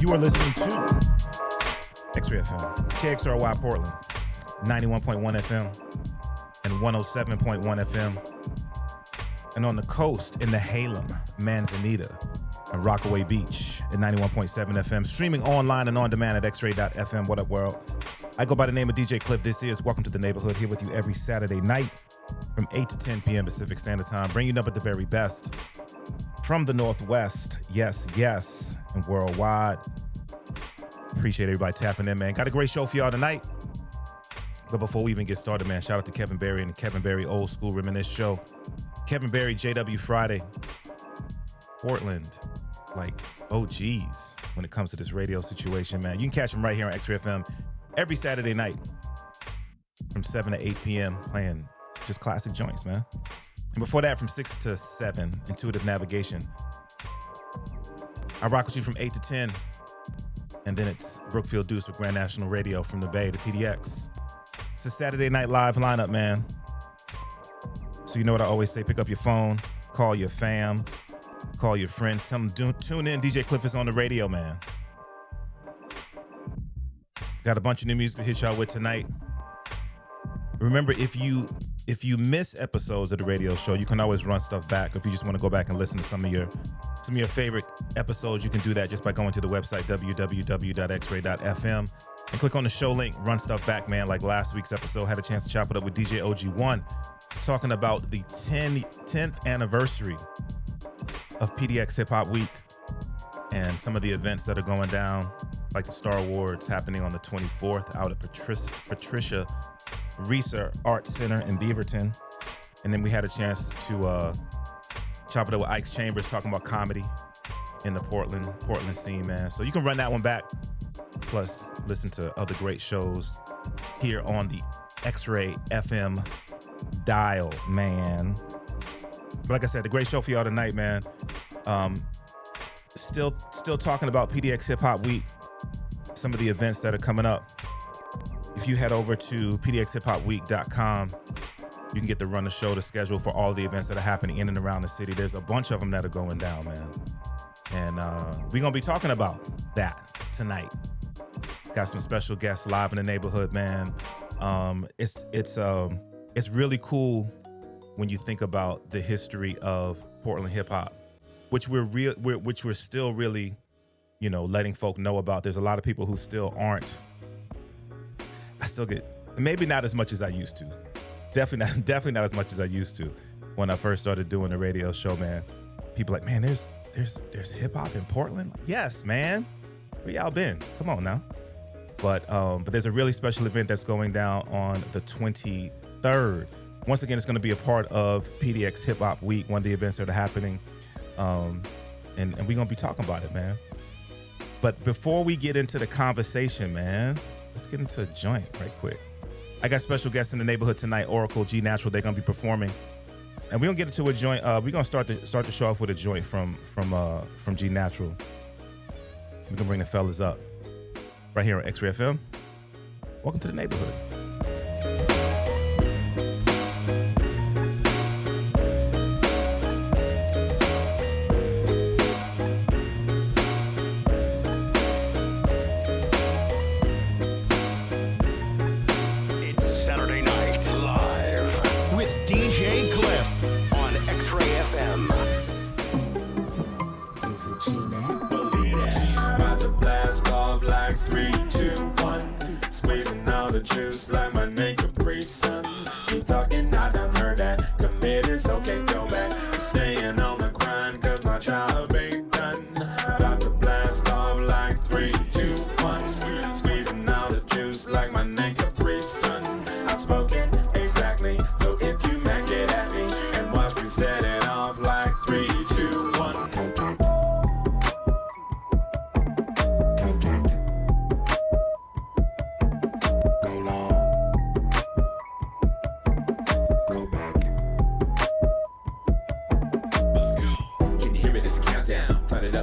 You are listening to XRAY FM, KXRY Portland, 91.1 FM and 107.1 FM. And on the coast in the Halem, Manzanita, and Rockaway Beach at 91.7 FM. Streaming online and on demand at xray.fm. What up, world? I go by the name of DJ Cliff. This is Welcome to the Neighborhood, here with you every Saturday night from 8 to 10 p.m. Pacific Standard Time. Bring you up at the very best from the Northwest. Yes, yes, and worldwide. Appreciate everybody tapping in, man. Got a great show for y'all tonight. But before we even get started, man, shout out to Kevin Berry and the Kevin Berry Old School Reminisce Show. Kevin Berry, JW Friday. Portland, like OGs when it comes to this radio situation, man. You can catch him right here on XRAY FM every Saturday night from 7 to 8 p.m. playing just classic joints, man. And before that, from 6 to 7, Intuitive Navigation. I rock with you from 8 to 10. And then it's Brookfield Deuce with Grand National Radio from the Bay to PDX. It's a Saturday Night Live lineup, man. So you know what I always say, pick up your phone, call your fam, call your friends, tell them tune in, DJ Cliff is on the radio, man. Got a bunch of new music to hit y'all with tonight. Remember, if you miss episodes of the radio show, you can always run stuff back. If you just want to go back and listen to some of your favorite episodes, you can do that just by going to the website www.xray.fm and click on the show link, run stuff back, man. Like last week's episode, had a chance to chop it up with DJ OG1, talking about the 10th anniversary of PDX Hip Hop Week and some of the events that are going down, like the Star Awards happening on the 24th out at Patricia Reeser Art Center in Beaverton. And then we had a chance to chop it up with Ike's Chambers talking about comedy in the Portland scene, man. So you can run that one back, plus listen to other great shows here on the XRAY FM dial, man. But like I said, the great show for y'all tonight, man. Still talking about PDX Hip Hop Week, some of the events that are coming up. If you head over to pdxhiphopweek.com, you can get to run the show, the schedule for all the events that are happening in and around the city. There's a bunch of them that are going down, man. And we're going to be talking about that tonight. Got some special guests live in the neighborhood, man. It's really cool when you think about the history of Portland hip hop, which we're still really, letting folk know about. There's a lot of people who still aren't. I still get, maybe not as much as I used to. Definitely not as much as I used to when I first started doing the radio show, man. People like, man, there's hip hop in Portland. Like, yes, man. Where y'all been? Come on now. But there's a really special event that's going down on the 23rd. Once again, it's going to be a part of PDX Hip Hop Week, one of the events that are happening. And we're going to be talking about it, man. But before we get into the conversation, man, let's get into a joint right quick. I got special guests in the neighborhood tonight, Oracle, G Natural. They're going to be performing. And we're going to get into a joint. We're going to start the show off with a joint from G Natural. We're going to bring the fellas up right here on XRAY FM. Welcome to the neighborhood. Juice like my name Capri Sun. Keep talking, I done heard that. Commit is okay, go back. I'm staying on the grind, cause my job ain't done. About to blast off like 3, 2, 1. Squeezing all the juice like my name Capri Sun. Outspoken, exactly. So if you make it at me and watch me set it off like 3, 2, 1. Contact.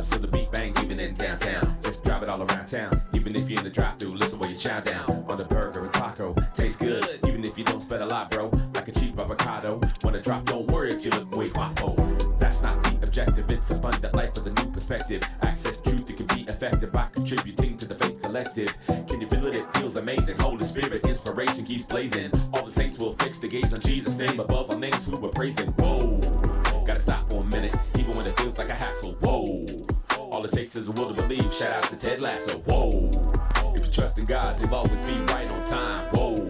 So the beat bangs even in downtown. Just drop it all around town. Even if you're in the drive-thru, listen while you chow down on the burger or taco. Tastes good, even if you don't spend a lot, bro. Like a cheap avocado. Wanna drop? Don't worry if you look way guapo. That's not the objective. It's abundant life with a new perspective. Access truth, it can be effective. effective by contributing to the faith collective. Can you feel it? It feels amazing. Holy Spirit, inspiration keeps blazing. All the saints will fix the gaze on Jesus' name above all names who we're praising. Whoa, gotta stop for a minute, even when it feels like a hassle. Whoa, all it takes is a will to believe. Shout out to Ted Lasso. Whoa, if you trust in God, he'll always be right on time. Whoa,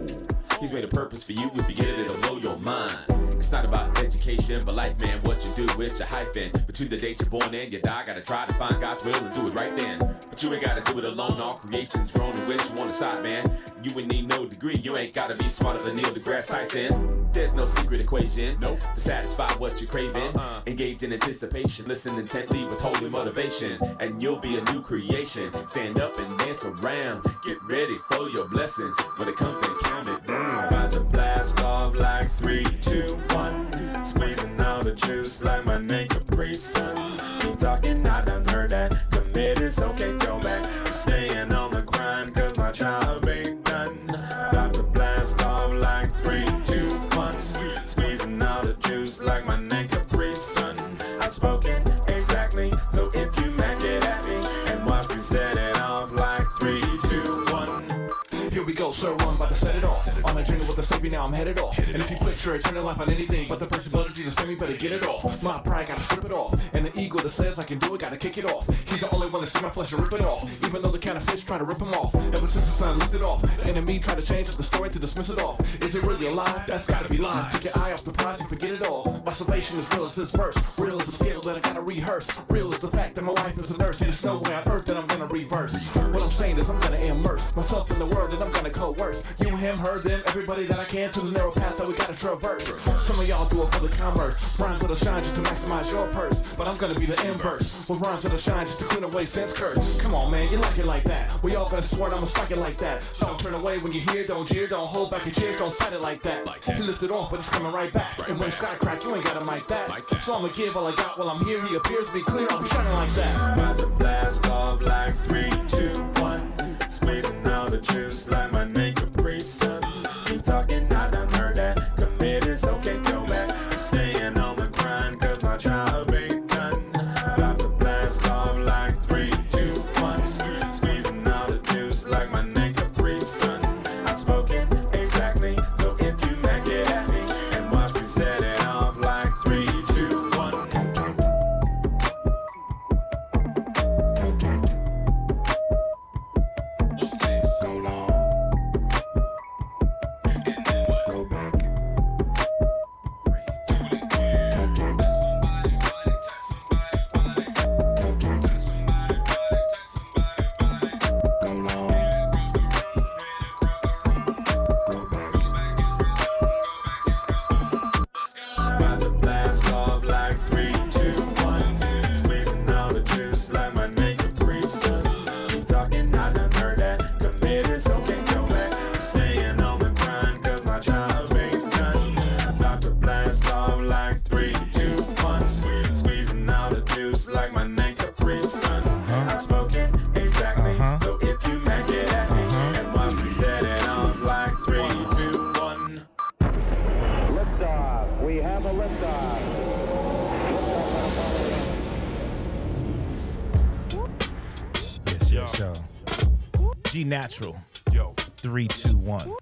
he's made a purpose for you. If you get it, it'll blow your mind. It's not about education, but life, man, what you do with your hyphen. Between the date you're born and you die, gotta try to find God's will and do it right then. But you ain't gotta do it alone. All creation's grown in which you on the side, man. You ain't need no degree. You ain't gotta be smarter than Neil deGrasse Tyson. There's no secret equation, nope, to satisfy what you're craving. Engage in anticipation, listen intently with holy motivation, and you'll be a new creation. Stand up and dance around. Get ready for your blessing. When it comes to count it down. About to blast off like 3, 2, 1. Squeezing all the juice like my name Capri Sun. Keep talking, I done heard that. Commit, it's okay, go back. I'm staying on the grind, cause my job ain't done. About to blast off like 3, 2, 1. Squeezing all the juice like my name Capri Sun. Outspoken, exactly. So if you match it at me and watch me set it off like 3, 2, 1. Here we go, sir, I'm about to set it off. On a journey with the Savior, now I'm headed off. And if you put your eternal life on anything but the possibility to send me, better get it off. My pride, gotta strip it off. And the ego that says I can do it, gotta kick it off. He's the only one that see my flesh and rip it off. Even though the counterfeits try to rip him off. Ever since the sun lifted off, the enemy try to change up the story to dismiss it off. Is it really a lie? That's gotta be lies. Take your eye off the prize and forget it all. My salvation is real as this verse. Real as the skill that I gotta rehearse. Real as the fact that my wife is a nurse. And there's no way on earth that I'm gonna reverse. What I'm saying is I'm gonna immerse myself in the world and I'm gonna coerce. You, him, her, them, everybody that I can to the narrow path that we gotta traverse. Some of y'all do it for the commerce. Rhymes that'll shine just to maximize your purse. But I'm gonna be the inverse. With rhymes that'll shine just to clean away sense curse. Come on, man, you like it like that. We all gonna swear, I'ma strike it like that. Don't turn away when you hear, don't jeer, don't hold back your cheers, don't fight it like that. You lift it off, but it's coming right back. And when sky crack, you ain't gotta mic that. So I'ma give all I got while I'm here. He appears to be clear, I'll be shining like that. About to blast off like 3, 2, 1. Squeezing all the juice like my name Capri Sun. Keep talking, I done heard that. Commit, it's okay, go back. I'm staying on the grind, cause my job ain't done. About to blast off like 3, 2, 1. Squeezing all the juice like my name Capri Sun. Outspoken, exactly. So if you make it at me and watch me set it off like 3, 2, 1. What's this? Go long. Go back. Go long. Go back. About to blast off like 3, 2, 1. Squeezing all the juice like my name Capri Sun. Keep talking, I done heard that. Commit, it's okay, go back. I'm staying on the grind, cause my job ain't done. About to blast off like 3, 2, 1. Squeezing all the juice like my name Capri Sun. Outspoken, exactly. So if you make it at me and watch me set it off like 3, 2, 1. Liftoff. We have a liftoff. Yes, yo. G Natural. Yo, 3, 2, 1.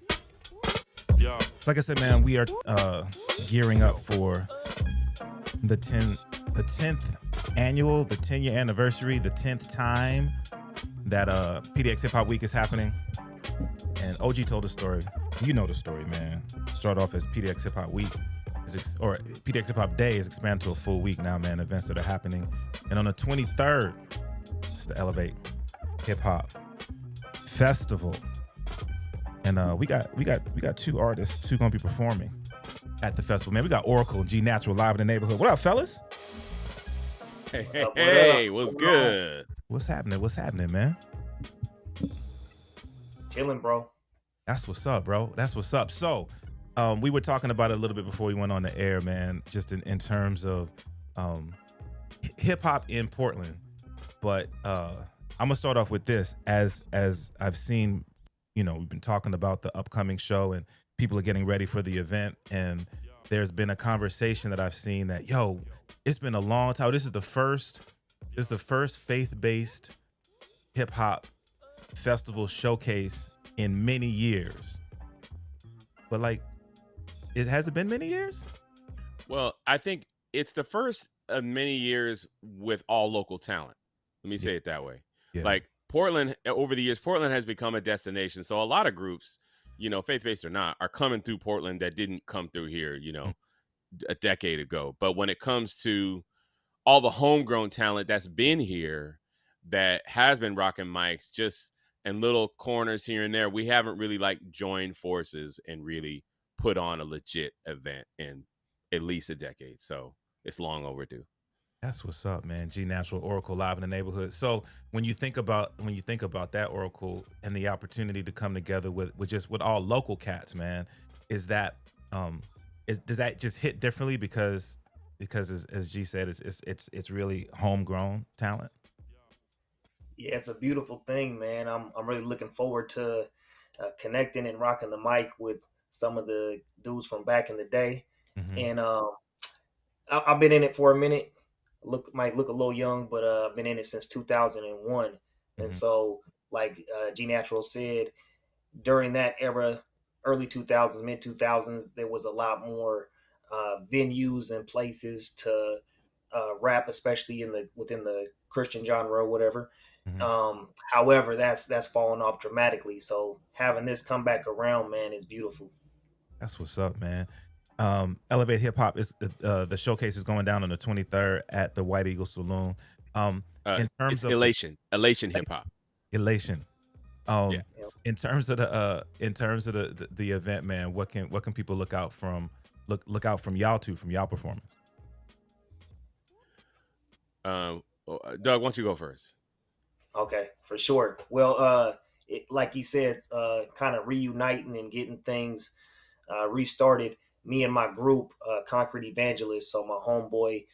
yo, So like I said, man, we are gearing up for the 10th annual, the 10-year anniversary, the 10th time that PDX Hip Hop Week is happening. And OG told the story. You know the story, man. Started off as PDX Hip Hop Week, or PDX Hip Hop Day is expanded to a full week now, man. Events that are happening. And on the 23rd, it's the Elevate Hip Hop Festival. And we got two artists who gonna be performing at the festival. Man, we got Oracle and G Natural live in the neighborhood. What up, fellas? Hey, what's good? What's happening, man? Chilling, bro. That's what's up, bro. That's what's up. So, we were talking about it a little bit before we went on the air, man, just in terms of hip hop in Portland. But I'm gonna start off with this. As I've seen, you know, we've been talking about the upcoming show and people are getting ready for the event, and there's been a conversation that I've seen that, yo, it's been a long time. This is the first faith-based hip hop festival showcase in many years. But like, has it been many years? Well, I think it's the first of many years with all local talent. Let me Yeah. say it that way. Yeah. Like Portland, over the years, Portland has become a destination. So a lot of groups, faith-based or not, are coming through Portland that didn't come through here, Mm. a decade ago. But when it comes to all the homegrown talent that's been here, that has been rocking mics just in little corners here and there, we haven't really like joined forces and really put on a legit event in at least a decade. So it's long overdue. That's what's up, man. G Natural Oracle live in the neighborhood. So when you think about that Oracle and the opportunity to come together with all local cats, man, is that does that just hit differently because as G said, it's really homegrown talent. Yeah, it's a beautiful thing, man. I'm really looking forward to connecting and rocking the mic with some of the dudes from back in the day. Hmm. And I've been in it for a minute. Might look a little young, but I've been in it since 2001. And Hmm. so, like G Natural said, during that era, early 2000s, mid 2000s, there was a lot more venues and places to rap, especially within the Christian genre or whatever. Hmm. However, that's fallen off dramatically. So having this come back around, man, is beautiful. That's what's up, man. Elevate Hip Hop is the showcase is going down on the 23rd at the White Eagle Saloon. In terms It's of Elation Hip Hop. elation, Yeah. um, in terms of the event, man, what can people look out from y'all from y'all performance? Doug, why don't you go first? Okay, for sure. Well, like you said, kind of reuniting and getting things restarted. Me and my group, Concrete Evangelists, so my homeboy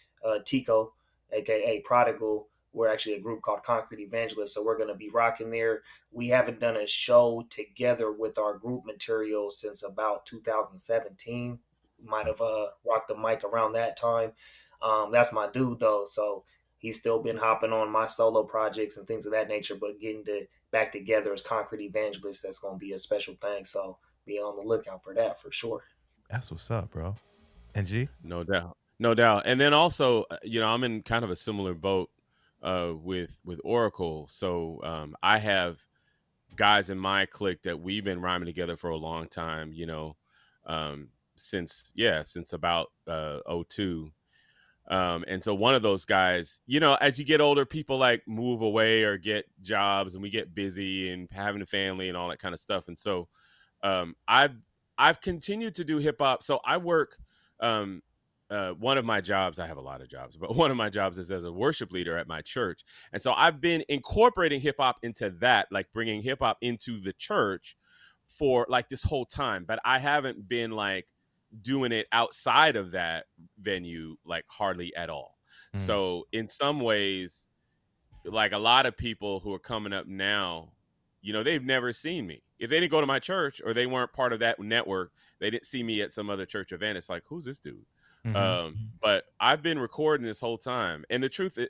Tico, aka Prodigal, we're actually a group called Concrete Evangelists, so we're gonna be rocking there. We haven't done a show together with our group material since about 2017. Might have rocked the mic around that time. That's my dude though, so he's still been hopping on my solo projects and things of that nature. But getting to back together as Concrete Evangelists, that's gonna be a special thing. So be on the lookout for that for sure. That's what's up, bro. And G. No doubt. No doubt. And then also, I'm in kind of a similar boat with Oracle. So I have guys in my clique that we've been rhyming together for a long time, since about '02. And so one of those guys, as you get older, people like move away or get jobs, and we get busy and having a family and all that kind of stuff. And so I've continued to do hip hop. So I work. Um, one of my jobs, I have a lot of jobs, but one of my jobs is as a worship leader at my church. And so I've been incorporating hip hop into that, like bringing hip hop into the church for like this whole time. But I haven't been like doing it outside of that venue, like hardly at all. Mm. So in some ways, like a lot of people who are coming up now, they've never seen me. If they didn't go to my church or they weren't part of that network, they didn't see me at some other church event. It's like, who's this dude? Hmm. But I've been recording this whole time. And the truth is,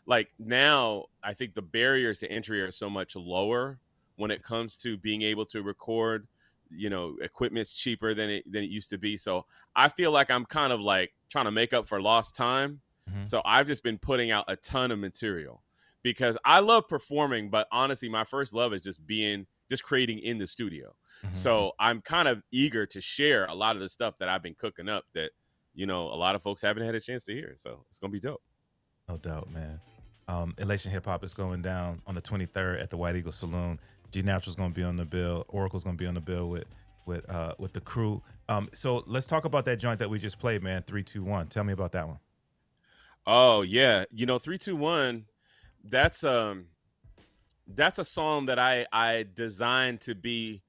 like now, I think the barriers to entry are so much lower when it comes to being able to record. Equipment's cheaper than it used to be. So I feel like I'm kind of like trying to make up for lost time. Hmm. So I've just been putting out a ton of material because I love performing, but honestly, my first love is just creating in the studio. Hmm. So I'm kind of eager to share a lot of the stuff that I've been cooking up that, a lot of folks haven't had a chance to hear. So it's going to be dope. No doubt, man. Elation Hip Hop is going down on the 23rd at the White Eagle Saloon. G Natural's going to be on the bill. Oracle's going to be on the bill with the crew. So let's talk about that joint that we just played, man. 3-2-1. Tell me about that one. Oh yeah. 3-2-1, that's a song that I designed to be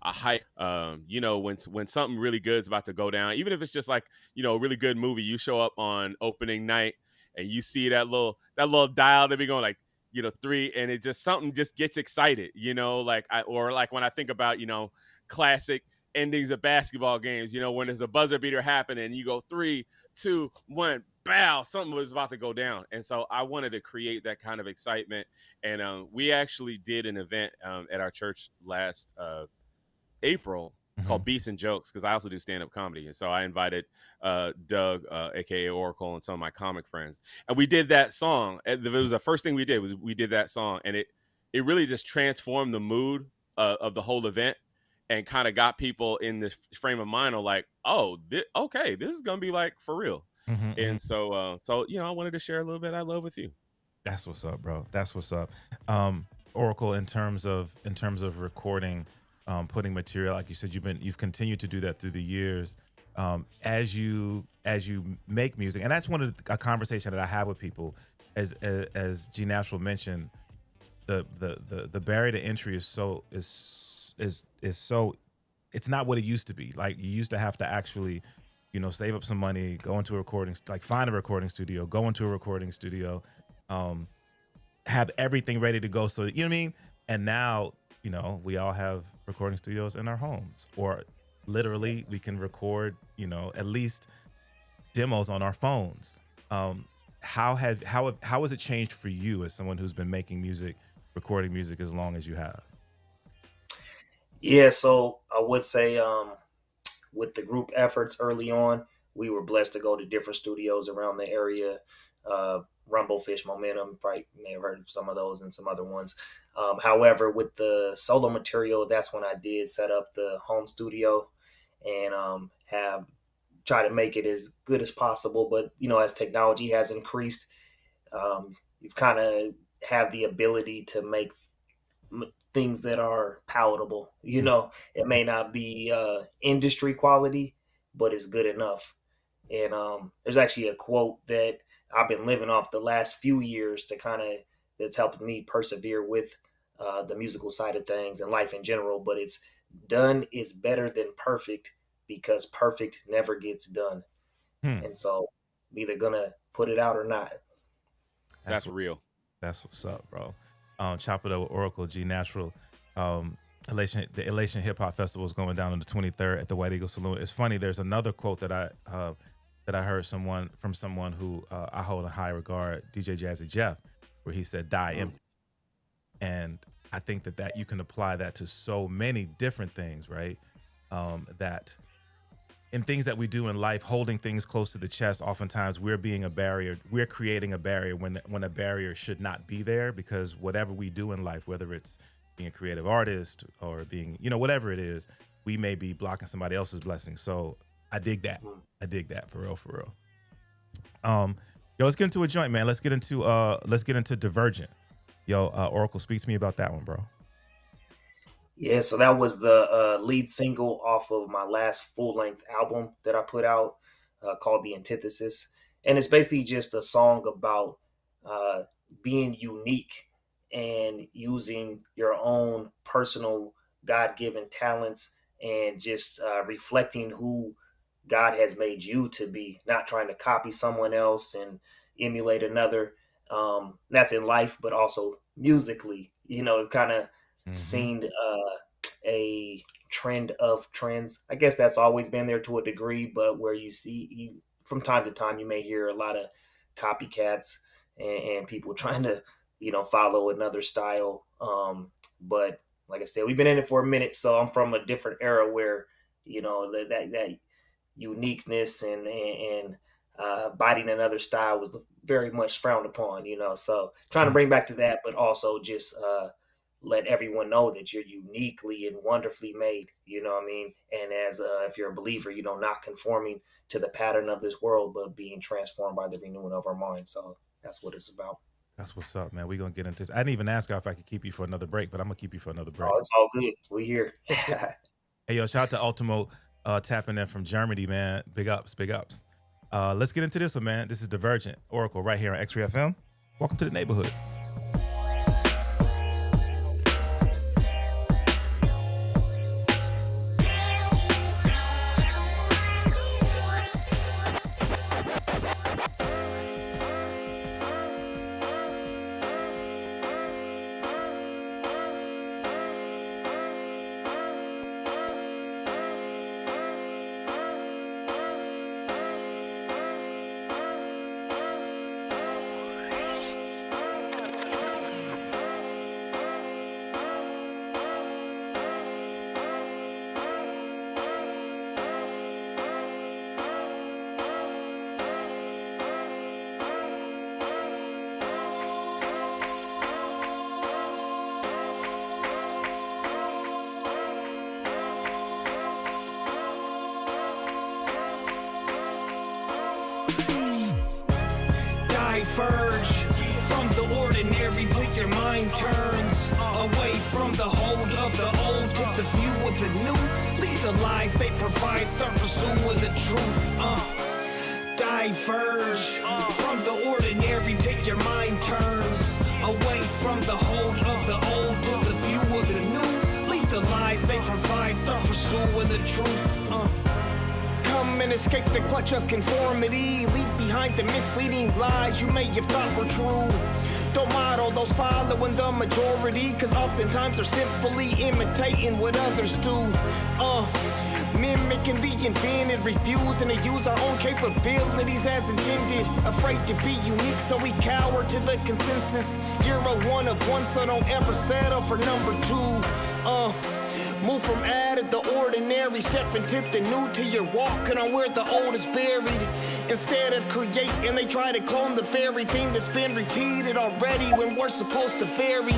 a hype. When something really good is about to go down, even if it's just like, a really good movie, you show up on opening night and you see that little dial that be going like, three, and it just something just gets excited, like when I think about, classic endings of basketball games, when there's a buzzer beater happening and you go 3, 2, 1, bow, something was about to go down. And so I wanted to create that kind of excitement. And we actually did an event at our church last April called Beats and Jokes, because I also do stand-up comedy. And so I invited Doug, aka Oracle, and some of my comic friends. And we did that song. It was the first thing we did, was we did that song. And it really just transformed the mood of the whole event, and kind of got people in this frame of mind of like, oh, okay, this is gonna be like for real. And so I wanted to share a little bit of that love with you. That's what's up, bro. That's what's up. Oracle, in terms of recording, putting material, like you said, you've continued to do that through the years. As you make music, and that's a conversation that I have with people, as G Natural mentioned, the barrier to entry is so it's not what it used to be. Like, you used to have to actually, save up some money, go into a recording, like find a recording studio, go into a recording studio, have everything ready to go. So, you know what I mean? And now, we all have recording studios in our homes, or literally we can record, at least demos on our phones. How has it changed for you as someone who's been making music, recording music as long as you have? Yeah, so I would say with the group efforts early on, we were blessed to go to different studios around the area. Rumblefish, Momentum, probably may have heard of some of those and some other ones. However, with the solo material, that's when I did set up the home studio and have try to make it as good as possible. But as technology has increased, you've kind of have the ability to make things that are palatable. It may not be industry quality, but it's good enough. And there's actually a quote that I've been living off the last few years that's helped me persevere with the musical side of things and life in general. But it's, done is better than perfect, because perfect never gets done. And so I'm either gonna put it out or not. That's real. That's what's up, bro. Chop It Up with Oracle, G Natural. The Elation Hip Hop Festival is going down on the 23rd at the White Eagle Saloon. It's funny. There's another quote that I heard from someone who I hold in high regard, DJ Jazzy Jeff, where he said, "Die empty." And I think that you can apply that to so many different things, right? That in things that we do in life, holding things close to the chest, oftentimes we're being a barrier. We're creating a barrier when a barrier should not be there, because whatever we do in life, whether it's being a creative artist or being, whatever it is, we may be blocking somebody else's blessing. So I dig that. I dig that, for real, for real. Yo, let's get into a joint, man. Let's get into Divergent. Yo, Oracle, speak to me about that one, bro. Yeah, so that was the lead single off of my last full-length album that I put out, called The Antithesis. And it's basically just a song about being unique and using your own personal God-given talents, and just reflecting who God has made you to be, not trying to copy someone else and emulate another. That's in life, but also musically. It kind of seen a trend of trends. I guess that's always been there to a degree, but where you see from time to time, you may hear a lot of copycats and people trying to, follow another style. But like I said, we've been in it for a minute, so I'm from a different era where, that uniqueness and biting another style was very much frowned upon, so trying to bring back to that, but also just let everyone know that you're uniquely and wonderfully made, you know what I mean? And as if you're a believer, not conforming to the pattern of this world, but being transformed by the renewing of our mind. So that's what it's about. That's what's up, man. We're going to get into this. I didn't even ask her if I could keep you for another break, but I'm going to keep you for another break. Oh, it's all good. We here. Hey, yo, shout out to Ultimo tapping in from Germany, man. Big ups, big ups. Let's get into this one, man. This is Divergent, Oracle, right here on XRAY FM. Welcome to the neighborhood. diverge from the ordinary till your mind turns away from the hold of the old to the view of the new. Leave the lies they provide, start pursuing the truth. Diverge from the ordinary till your mind turns away from the hold of the old to the view of the new. Leave the lies they provide, start pursuing the truth. Come and escape the clutch of conformity. Leave behind the misleading lies you may have thought were true. Don't model those following the majority, cause oftentimes they're simply imitating what others do. Mimicking the invented, refusing to use our own capabilities as intended. Afraid to be unique, so we cower to the consensus. You're a one of one, so don't ever settle for number two. Move from out of the ordinary, step into the new till you're walking on where the old is buried. Instead of creating, they try to clone the very thing that's been repeated already when we're supposed to vary.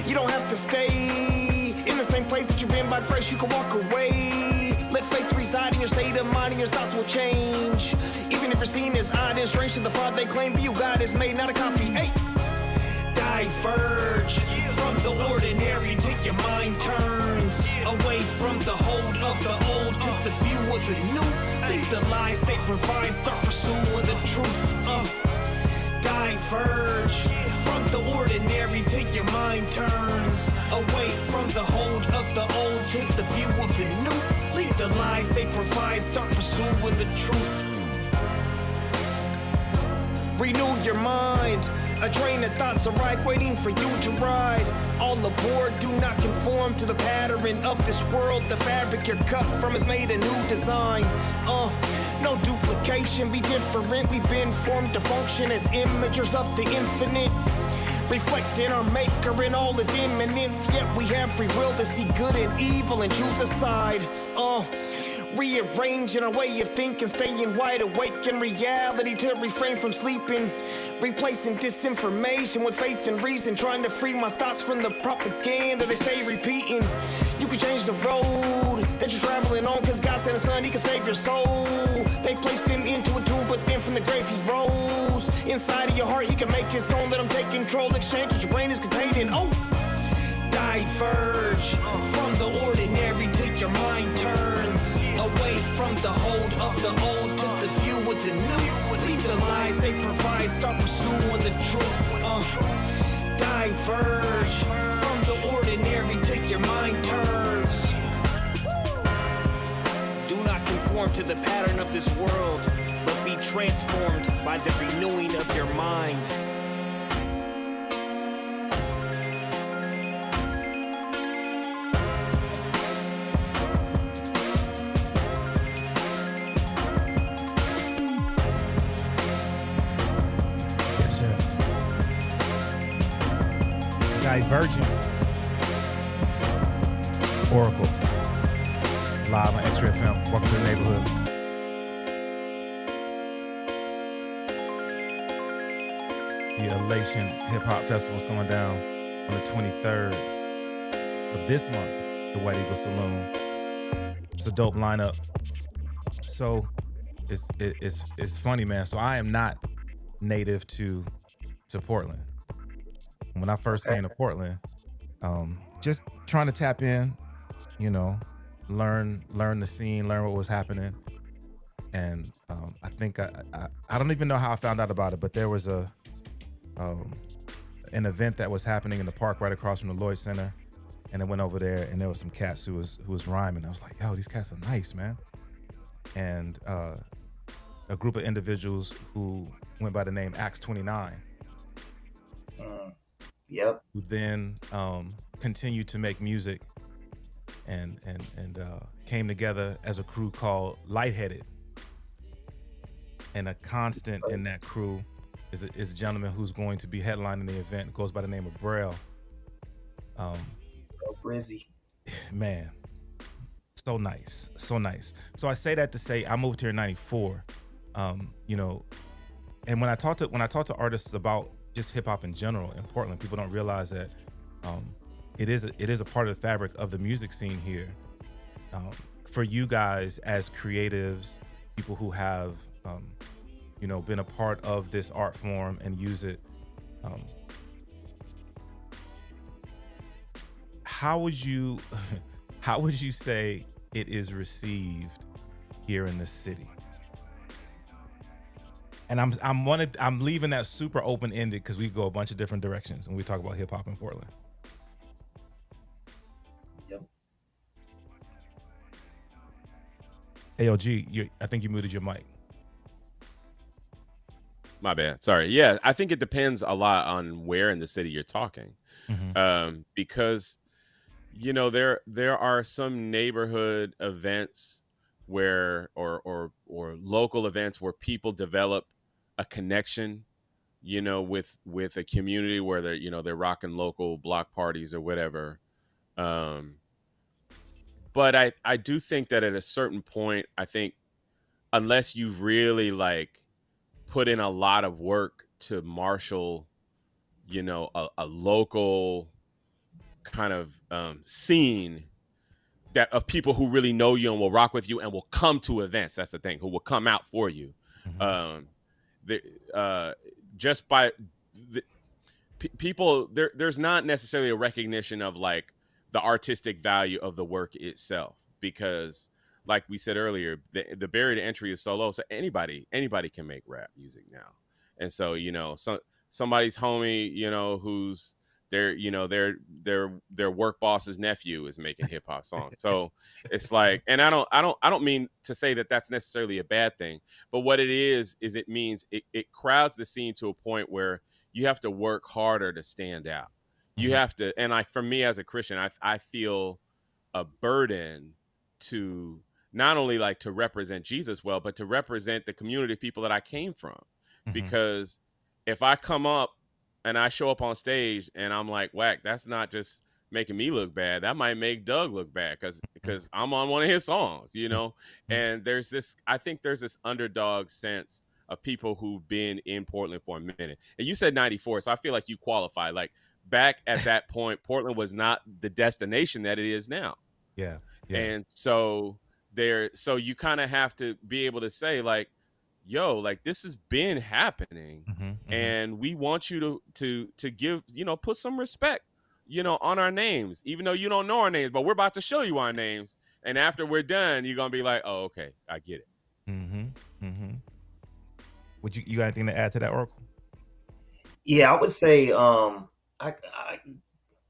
You don't have to stay in the same place that you've been by grace, you can walk away. Let faith reside in your state of mind and your thoughts will change. Even if you're seen as odd and strange to the fraud they claim, but you God is made, not a copy. Hey! Diverge from the ordinary till your mind turns away from the hold of the old to the view of the new. Leave the lies they provide, start pursuing the truth. Diverge from the ordinary till your mind turns away from the hold of the old to the view of the new. Leave the lies they provide, start pursuing the truth. Renew your mind. A train of thoughts arrive waiting for you to ride. All aboard, do not conform to the pattern of this world. The fabric you're cut from is made a new design. No duplication, be different. We've been formed to function as imagers of the infinite. Reflecting our maker in all his immanence. Yet we have free will to see good and evil and choose a side. Rearranging our way of thinking, staying wide awake in reality to refrain from sleeping. Replacing disinformation with faith and reason, trying to free my thoughts from the propaganda they stay repeating. You can change the road that you're traveling on, cause God sent his son, he can save your soul. They placed him into a tomb, but then from the grave he rose. Inside of your heart he can make his throne, let him take control. Exchange what your brain is contained in. Diverge from the ordinary till your mind turns away from the hold of the old to the view of the new. Leave the lies they provide, start pursuing the truth. Diverge from the ordinary till your mind turns. Do not conform to the pattern of this world, but be transformed by the renewing of your mind. Divergent. Oracle. Live on XRAY FM. Welcome to the neighborhood. The Elation Hip Hop Festival is going down on the 23rd of this month at the White Eagle Saloon. It's a dope lineup. So it's funny, man. So I am not native to Portland. When I first came to Portland, just trying to tap in, you know, learn the scene, learn what was happening. And I think I don't even know how I found out about it, but there was an event that was happening in the park right across from the Lloyd Center. And I went over there and there was some cats who was rhyming. I was like, yo, these cats are nice, man. And a group of individuals who went by the name Axe 29. Yep. Who then continued to make music and came together as a crew called Lightheaded. And a constant in that crew is a gentleman who's going to be headlining the event. Goes by the name of Braille. Brizzy. Man, so nice, so nice. So I say that to say I moved here in '94. You know, and when I talk to artists about just hip hop in general in Portland, people don't realize that it is a part of the fabric of the music scene here. For you guys as creatives, people who have you know, been a part of this art form and use it. How would you how would you say it is received here in the city? And I'm leaving that super open ended because we go a bunch of different directions when we talk about hip hop in Portland. Yep. AOG, I think you muted your mic. My bad. Sorry. Yeah, I think it depends a lot on where in the city you're talking, because you know there are some neighborhood events where or local events where people develop a connection, you know, with a community where they're rocking local block parties or whatever. But I do think that at a certain point, I think unless you really like put in a lot of work to marshal, you know, a local kind of scene that of people who really know you and will rock with you and will come to events. That's the thing, who will come out for you. Um, the, just by the, people, there's not necessarily a recognition of like the artistic value of the work itself, because like we said earlier, the barrier to entry is so low, so anybody can make rap music now. And so, you know, somebody's homie, you know, who's their work boss's nephew is making hip hop songs. So it's like, and I don't mean to say that that's necessarily a bad thing, but what it is it means it crowds the scene to a point where you have to work harder to stand out. You have to, and like for me as a Christian, I feel a burden to not only like to represent Jesus well, but to represent the community of people that I came from. Because if I come up and I show up on stage and I'm like, whack, that's not just making me look bad. That might make Doug look bad because I'm on one of his songs, you know? And I think there's this underdog sense of people who've been in Portland for a minute. And you said 94, so I feel like you qualify. Like back at that point, Portland was not the destination that it is now. Yeah. And so you kind of have to be able to say like, yo, like this has been happening, and we want you to give, you know, put some respect, you know, on our names, even though you don't know our names, but we're about to show you our names. And after we're done, you're going to be like, oh, okay, I get it. Would you got anything to add to that, Oracle? Yeah, I would say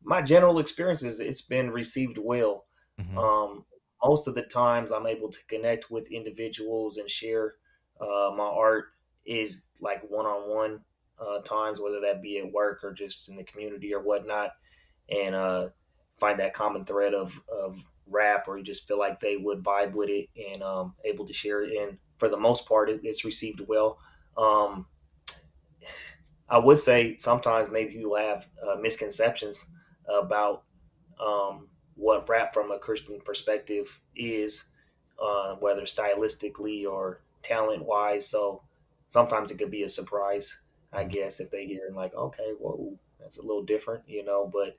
my general experience is it's been received well. Most of the times I'm able to connect with individuals and share my art is like one-on-one times, whether that be at work or just in the community or whatnot, and find that common thread of rap, or you just feel like they would vibe with it and able to share it. And for the most part, it's received well. I would say sometimes maybe people have misconceptions about what rap from a Christian perspective is, whether stylistically or talent wise. So sometimes it could be a surprise, I guess, if they hear and like, okay, whoa, that's a little different, you know. But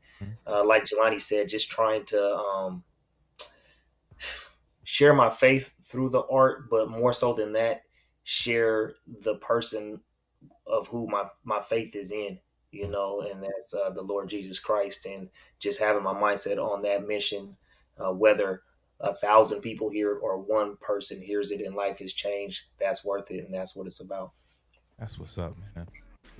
like Jelani said, just trying to share my faith through the art, but more so than that, share the person of who my faith is in, you know, and that's the Lord Jesus Christ, and just having my mindset on that mission, whether 1,000 people hear it or one person hears it and life is changed, that's worth it, and that's what it's about. That's what's up, man.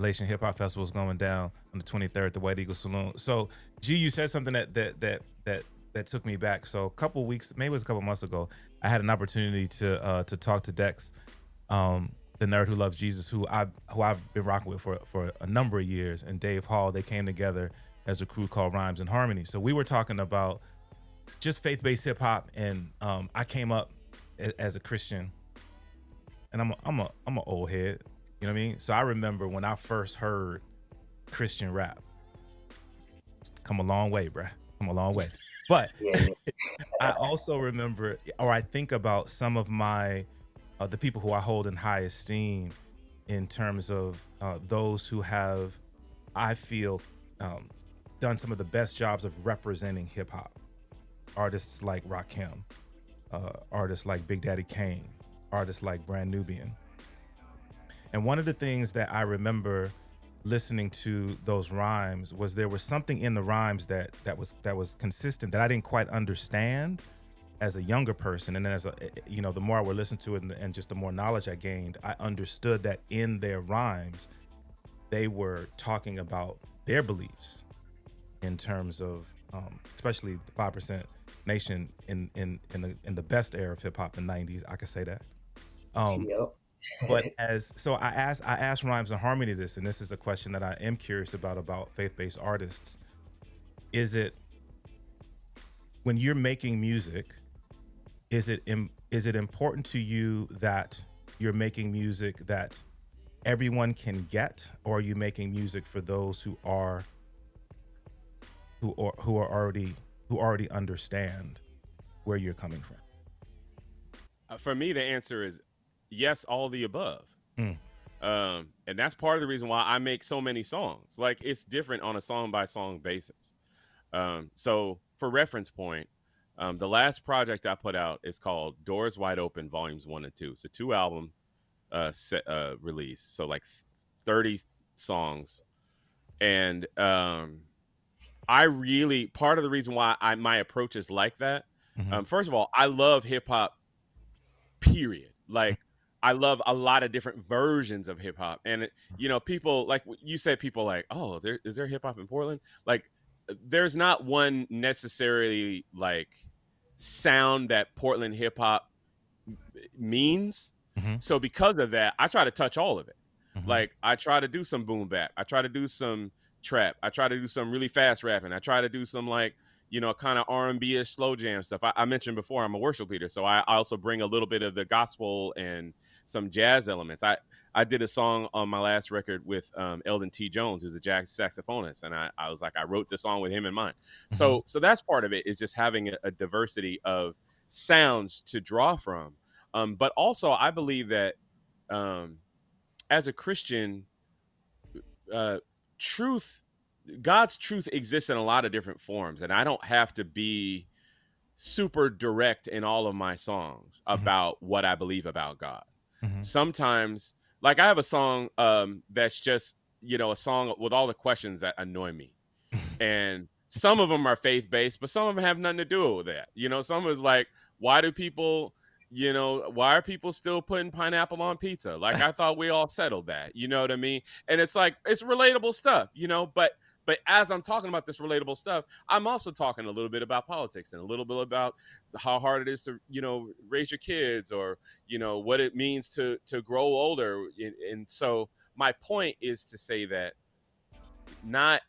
Elation Hip Hop Festival is going down on the 23rd at the White Eagle Saloon. So, G, you said something that took me back. So, a couple weeks, maybe it was a couple months ago, I had an opportunity to talk to Dex, the nerd who loves Jesus, who I've been rocking with for a number of years, and Dave Hall. They came together as a crew called Rhymes and Harmony. So we were talking about just faith-based hip hop, and I came up as a Christian, and I'm an old head, you know what I mean? So I remember when I first heard Christian rap. It's come a long way, bruh. Come a long way. But I also remember, or I think about some of my the people who I hold in high esteem in terms of those who have, I feel, done some of the best jobs of representing hip hop. Artists like Rakim, artists like Big Daddy Kane, artists like Brand Nubian. And one of the things that I remember listening to those rhymes was there was something in the rhymes that was consistent that I didn't quite understand as a younger person. And then as a, you know, the more I would listen to it and just the more knowledge I gained, I understood that in their rhymes, they were talking about their beliefs in terms of, especially the 5% Nation in the best era of hip hop, the 90s. I could say that. Yep. But I asked Rhymes and Harmony this, and this is a question that I am curious about faith-based artists. Is it, when you're making music, is it important to you that you're making music that everyone can get, or are you making music for those who already understand where you're coming from? For me, the answer is yes, all the above. Mm. And that's part of the reason why I make so many songs. Like, it's different on a song by song basis. So for reference point, the last project I put out is called Doors Wide Open Volumes 1 and 2. It's a 2-album release. So like 30 songs. And I really, part of the reason why my approach is like that, first of all, I love hip hop, period. Like, I love a lot of different versions of hip hop. And, you know, people, like you said, people like, oh, is there hip hop in Portland? Like, there's not one necessarily like sound that Portland hip hop means. So because of that, I try to touch all of it. Like, I try to do some boom bap. I try to do some trap. I try to do some really fast rapping. I try to do some, like, you know, kind of R&B-ish slow jam stuff. I mentioned before, I'm a worship leader, so I also bring a little bit of the gospel and some jazz elements. I did a song on my last record with Eldon T. Jones, who's a jazz saxophonist, and I was like, I wrote the song with him in mind. So that's part of it, is just having a diversity of sounds to draw from. But also, I believe that as a Christian, God's truth exists in a lot of different forms, and I don't have to be super direct in all of my songs about what I believe about God. Sometimes, like, I have a song that's just, you know, a song with all the questions that annoy me, and some of them are faith-based, but some of them have nothing to do with that. You know, some is like, why are people still putting pineapple on pizza? Like, I thought we all settled that, you know what I mean? And it's like, it's relatable stuff, you know, but as I'm talking about this relatable stuff, I'm also talking a little bit about politics and a little bit about how hard it is to, you know, raise your kids, or, you know, what it means to grow older. And so my point is to say that not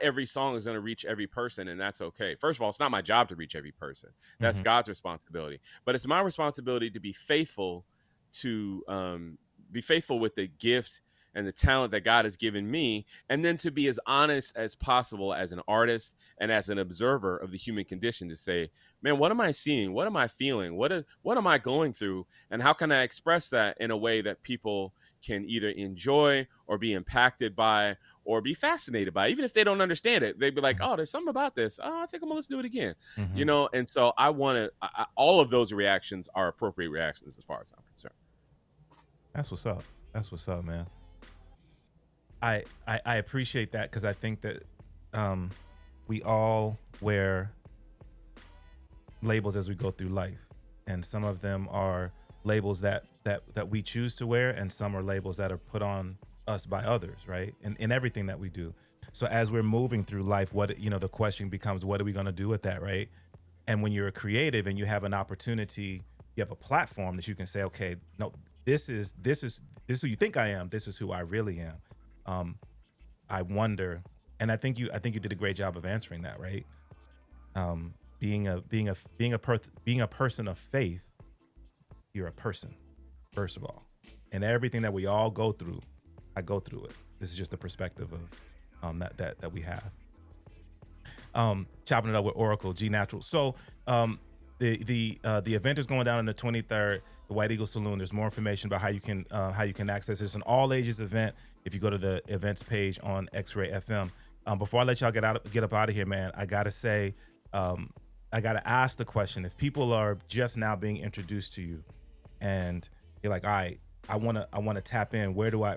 every song is going to reach every person, and that's okay. First of all, it's not my job to reach every person. That's God's responsibility. But it's my responsibility to be faithful with the gift and the talent that God has given me, and then to be as honest as possible as an artist and as an observer of the human condition, to say, man, what am I seeing? What am I feeling? What am I going through? And how can I express that in a way that people can either enjoy or be impacted by or be fascinated by? Even if they don't understand it, they'd be like, oh, there's something about this. Oh, I think I'm gonna listen to it again. You know? And so I want to, all of those reactions are appropriate reactions as far as I'm concerned. That's what's up. That's what's up, man. I appreciate that, because I think that we all wear labels as we go through life, and some of them are labels that we choose to wear, and some are labels that are put on us by others, right? In everything that we do. So as we're moving through life, what, you know, the question becomes, what are we going to do with that, right? And when you're a creative and you have an opportunity, you have a platform that you can say, okay, no, this is who you think I am. This is who I really am. I wonder, and I think you did a great job of answering that, right? Being a person of faith, you're a person, first of all, and everything that we all go through, I go through it. This is just the perspective of that we have. Chopping it up with Oracle G Natural. So the event is going down on the 23rd, the White Eagle Saloon. There's more information about how you can access it. It's an all ages event. If you go to the events page on XRAY FM. Before I let y'all get up out of here, man, I gotta say, I gotta ask the question: if people are just now being introduced to you, and you're like, all right, I wanna tap in. Where do I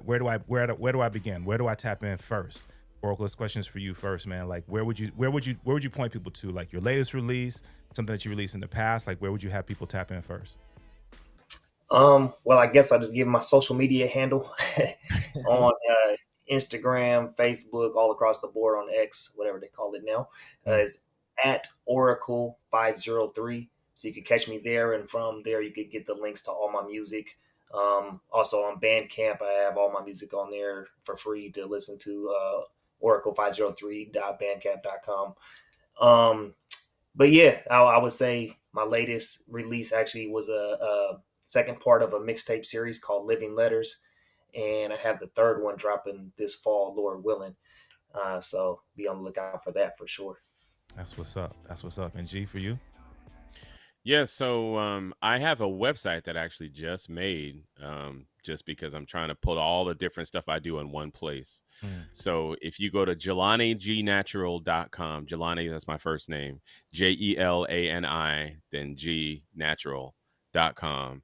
begin? Where do I tap in first? Oracle, this question's for you first, man. Like, where would you point people to? Like your latest release, something that you released in the past. Like, where would you have people tap in first? Well, I guess I'll just give my social media handle on Instagram, Facebook, all across the board, on X, whatever they call it now. It's at Oracle 503. So you can catch me there, and from there you could get the links to all my music. Also on Bandcamp, I have all my music on there for free to listen to. Oracle503.bandcamp.com. But yeah, I would say my latest release actually was a second part of a mixtape series called Living Letters, and I have the third one dropping this fall, Lord willing. So be on the lookout for that for sure. That's what's up. And G, for you? Yeah, so I have a website that I actually just made, just because I'm trying to put all the different stuff I do in one place. So if you go to JelaniGnatural.com, Jelani, that's my first name, JELANI, then GNatural.com.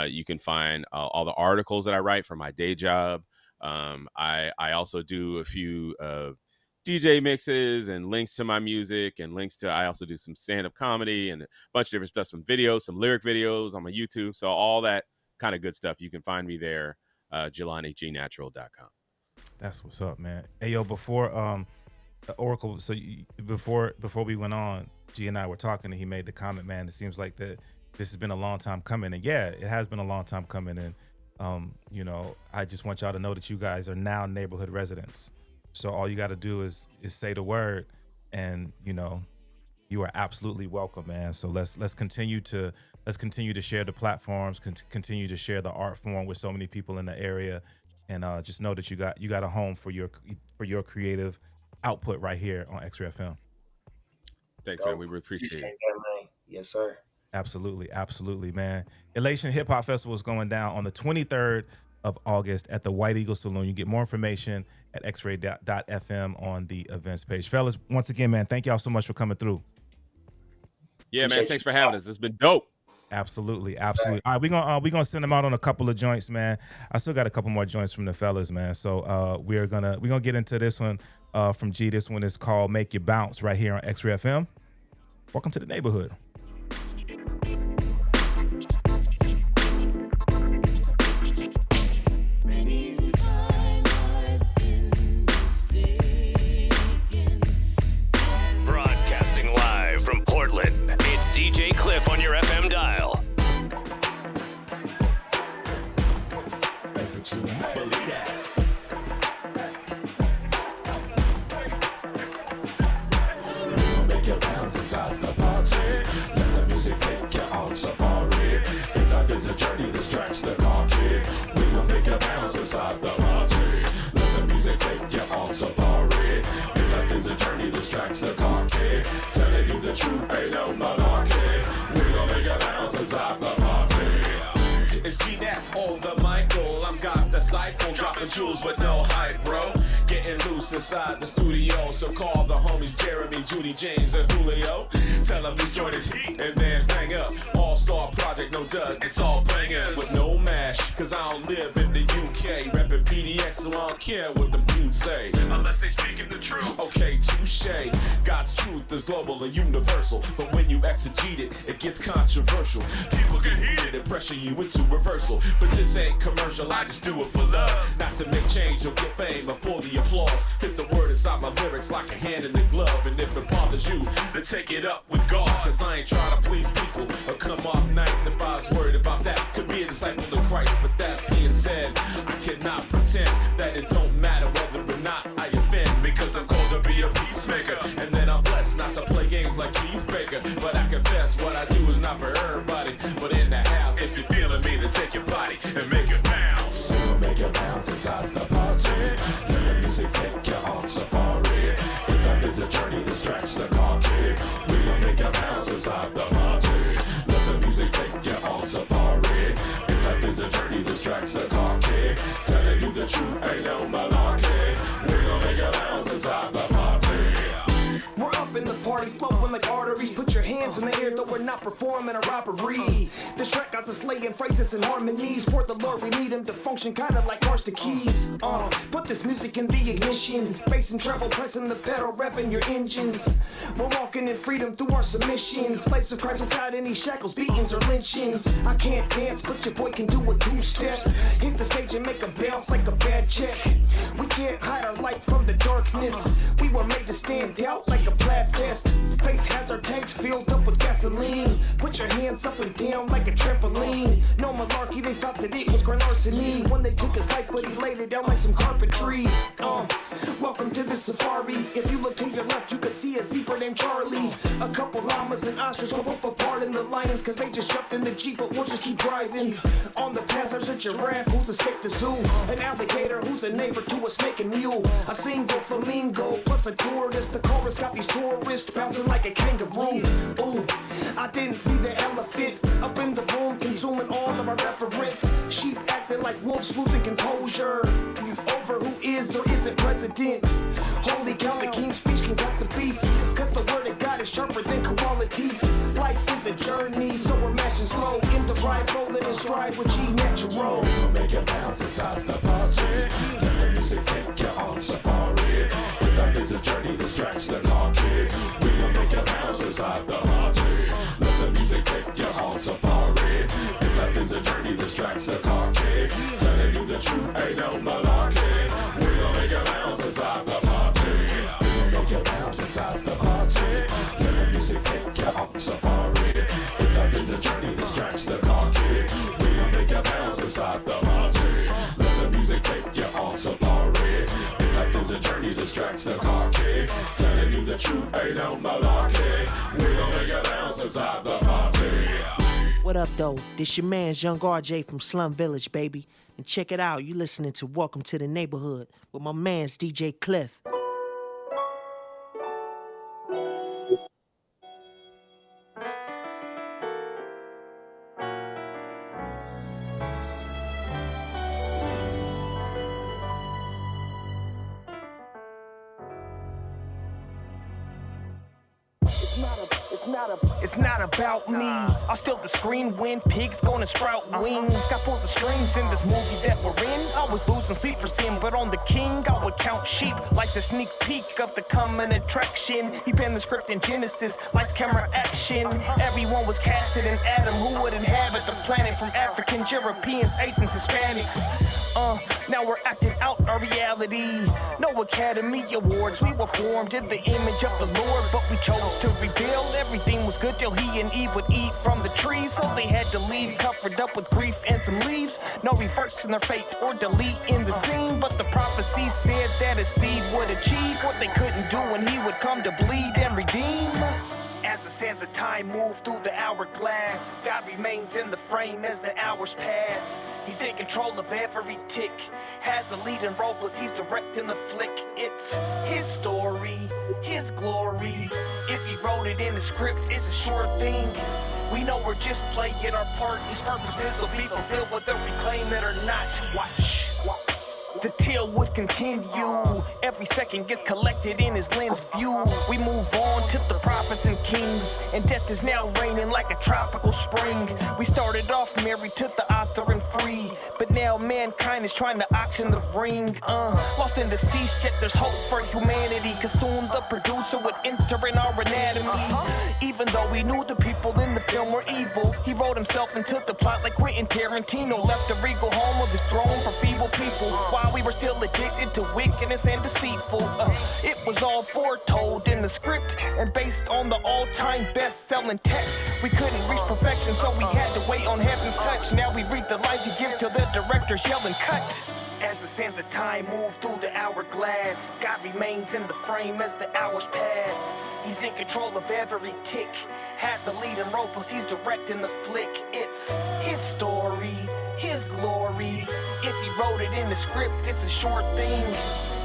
You can find all the articles that I write for my day job. I also do a few DJ mixes and links to my music, and links to, I also do some stand-up comedy and a bunch of different stuff, some videos, some lyric videos on my YouTube. So all that kind of good stuff, you can find me there, JelaniGnatural.com. That's what's up, man. Hey, yo, before Oracle, so before we went on, G and I were talking, and he made the comment, man, it seems like that this has been a long time coming. And yeah, it has been a long time coming. And, I just want y'all to know that you guys are now neighborhood residents. So all you got to do is say the word, and you are absolutely welcome, man. So let's continue to share the platforms, continue to share the art form with so many people in the area, and just know that you got a home for your creative output right here on XRAY FM. Thanks, man. We really appreciate it. That, man. Yes, sir. Absolutely, man. Elation Hip Hop Festival is going down on the 23rd of August at the White Eagle Saloon. You get more information at xray.fm on the events page. Fellas, once again, man, thank y'all so much for coming through. Yeah, man, thanks for having us. It's been dope. Absolutely. All right, we're gonna send them out on a couple of joints, man. I still got a couple more joints from the fellas, man. So we're gonna get into this one from G. This one is called "Make You Bounce" right here on XRAY FM. Welcome to the neighborhood. DJ Cliff on your FM dial. Believe that. We gon' make you bounce inside the party. Let the music take you on safari. If life is a journey, this track's the car key. We gon' make you bounce inside the party. Let the music take you on safari. If life is a journey, this track's the car key. Telling you the truth, ain't no malarkey. We gon' make you bounce inside the party. It's G-Nap on the Michael. I'm God's disciple, dropping jewels with no hype, bro. Getting loose inside the studio, so call the homies Jeremy, Judy, James, and Julio. Tell them this joint is heat, and then hang up. All-star project, no duds, it's all banging with no mash. Cause I don't live in the UK, reppin' PDX, so I don't care what the dudes say, unless they speaking the truth. Okay, touche. God's truth is global and universal, but when you exegete it, it gets controversial. People get heated and pressure you into reversal, but this ain't commercial, I just do it for love. Not to make change or get fame or for the applause. Hit the word inside my lyrics like a hand in the glove, and if it bothers you, then take it up with God. Cause I ain't trying to please people or come off nice. If I was worried about that, could be a disciple of Christ. But that being said, I cannot pretend that it don't matter whether or not I offend, because I'm called to be a peacemaker, and then I'm blessed not to play games like Keith Baker. But I confess what I do is not for everybody, but in the house, if you're feeling me, then take your body and make it bounce. So make it bounce inside the party. Let the music take you on safari. If life is a journey, this track's the car key. We gon' make you bounce inside the party. Let the music take you on safari. If life is a journey, this track's the car key. Telling you the truth, ain't no malarkey. We gon' make you bounce inside the party. like arteries. Put your hands in the air, though we're not performing a robbery. This track got us laying phrases and harmonies. For the Lord, we need him to function kinda like cars to keys. Put this music in the ignition. Bass and treble, pressing the pedal, revving your engines. We're walking in freedom through our submission. Slaves of Christ without any shackles, beatings, or lynchings. I can't dance, but your boy can do a two-step. Hit the stage and make a bounce like a bad check. We can't hide our light from the darkness. We were made to stand out like a plaid vest. Faith has our tanks filled up with gasoline. Put your hands up and down like a trampoline. No malarkey, they thought that it was grand larceny when they took his life, but he laid it down like some carpentry. Welcome to the safari. If you look to your left, you can see a zebra named Charlie. A couple llamas and ostrich will pop apart in the lions, cause they just jumped in the Jeep, but we'll just keep driving. On the path there's a giraffe who's escaped the zoo, an alligator who's a neighbor to a snake and mule, a single flamingo plus a tourist. The chorus got these tourists bouncing like a kangaroo. Ooh, I didn't see the elephant up in the room consuming all of our reference. Sheep acting like wolves losing composure over who is or isn't president. Holy cow, the king's speech can cut the beef, cause the word of God is sharper than koala teeth. Life is a journey, so we're mashing slow in the ride, rolling in stride with G Natural. We'll make it bounce inside the party. Let the music take you on safari. If life is a journey, distracts the car kid. We will make it bounce inside the party. Let the music take you on safari. If life is a journey, distracts the car kid. Telling you the truth, ain't no malarkey. We will make it bounce inside the party. We will make it bounce inside the party. Let the music take you on safari. If life is a journey, distracts the car kid. We will make it bounce inside the party. Let the music take you on safari. If life is a journey, distracts the car kid. Telling you the truth, ain't no malarkey. We gon' make it bounce inside the party. What up, though? This your man's Young RJ from Slum Village, baby. And check it out, you listening to Welcome to the Neighborhood with my man's DJ Cliff. It's not about me. I'll steal the screen when pigs gonna sprout wings. Got pulls the strings in this movie that we're in. I was losing sleep for sin, but on the king I would count sheep. Like a sneak peek of the coming attraction. He penned the script in Genesis, lights, camera, action. Everyone was casted in Adam, who would inhabit the planet from Africans, Europeans, Asians, Hispanics. Now we're acting out our reality. No Academy Awards, we were formed in the image of the Lord, but we chose to rebuild. Everything was good till he and Eve would eat from the tree, so they had to leave covered up with grief and some leaves. No reversing their fate or delete in the scene, but the prophecy said that a seed would achieve what they couldn't do, and he would come to bleed and redeem. As the sands of time move through the hourglass, God remains in the frame as the hours pass. He's in control of every tick, has a leading role plus he's directing the flick. It's his story, his glory. If he wrote it in the script, it's a sure thing. We know we're just playing our part. His purposes will be fulfilled whether we claim it or not. Watch. The tale would continue. Every second gets collected in his lens view. We move on to the prophets and kings, and death is now reigning like a tropical spring. We started off married to the author and free, but now mankind is trying to auction the ring. Lost in the seas, yet there's hope for humanity, cause soon the producer would enter in our anatomy. Even though we knew the people in the film were evil, he wrote himself into the plot like Quentin Tarantino. Left the regal home of his throne for feeble people, while we were still addicted to wickedness and deceitful. It was all foretold in the script and based on the all-time best-selling text. We couldn't reach perfection, so we had to wait on heaven's touch. Now we read the life he gives till the director's yelling cut. As the sands of time move through the hourglass, God remains in the frame as the hours pass. He's in control of every tick, has the leading role plus he's directing the flick. It's his story, his glory. If he wrote it in the script, it's a sure thing.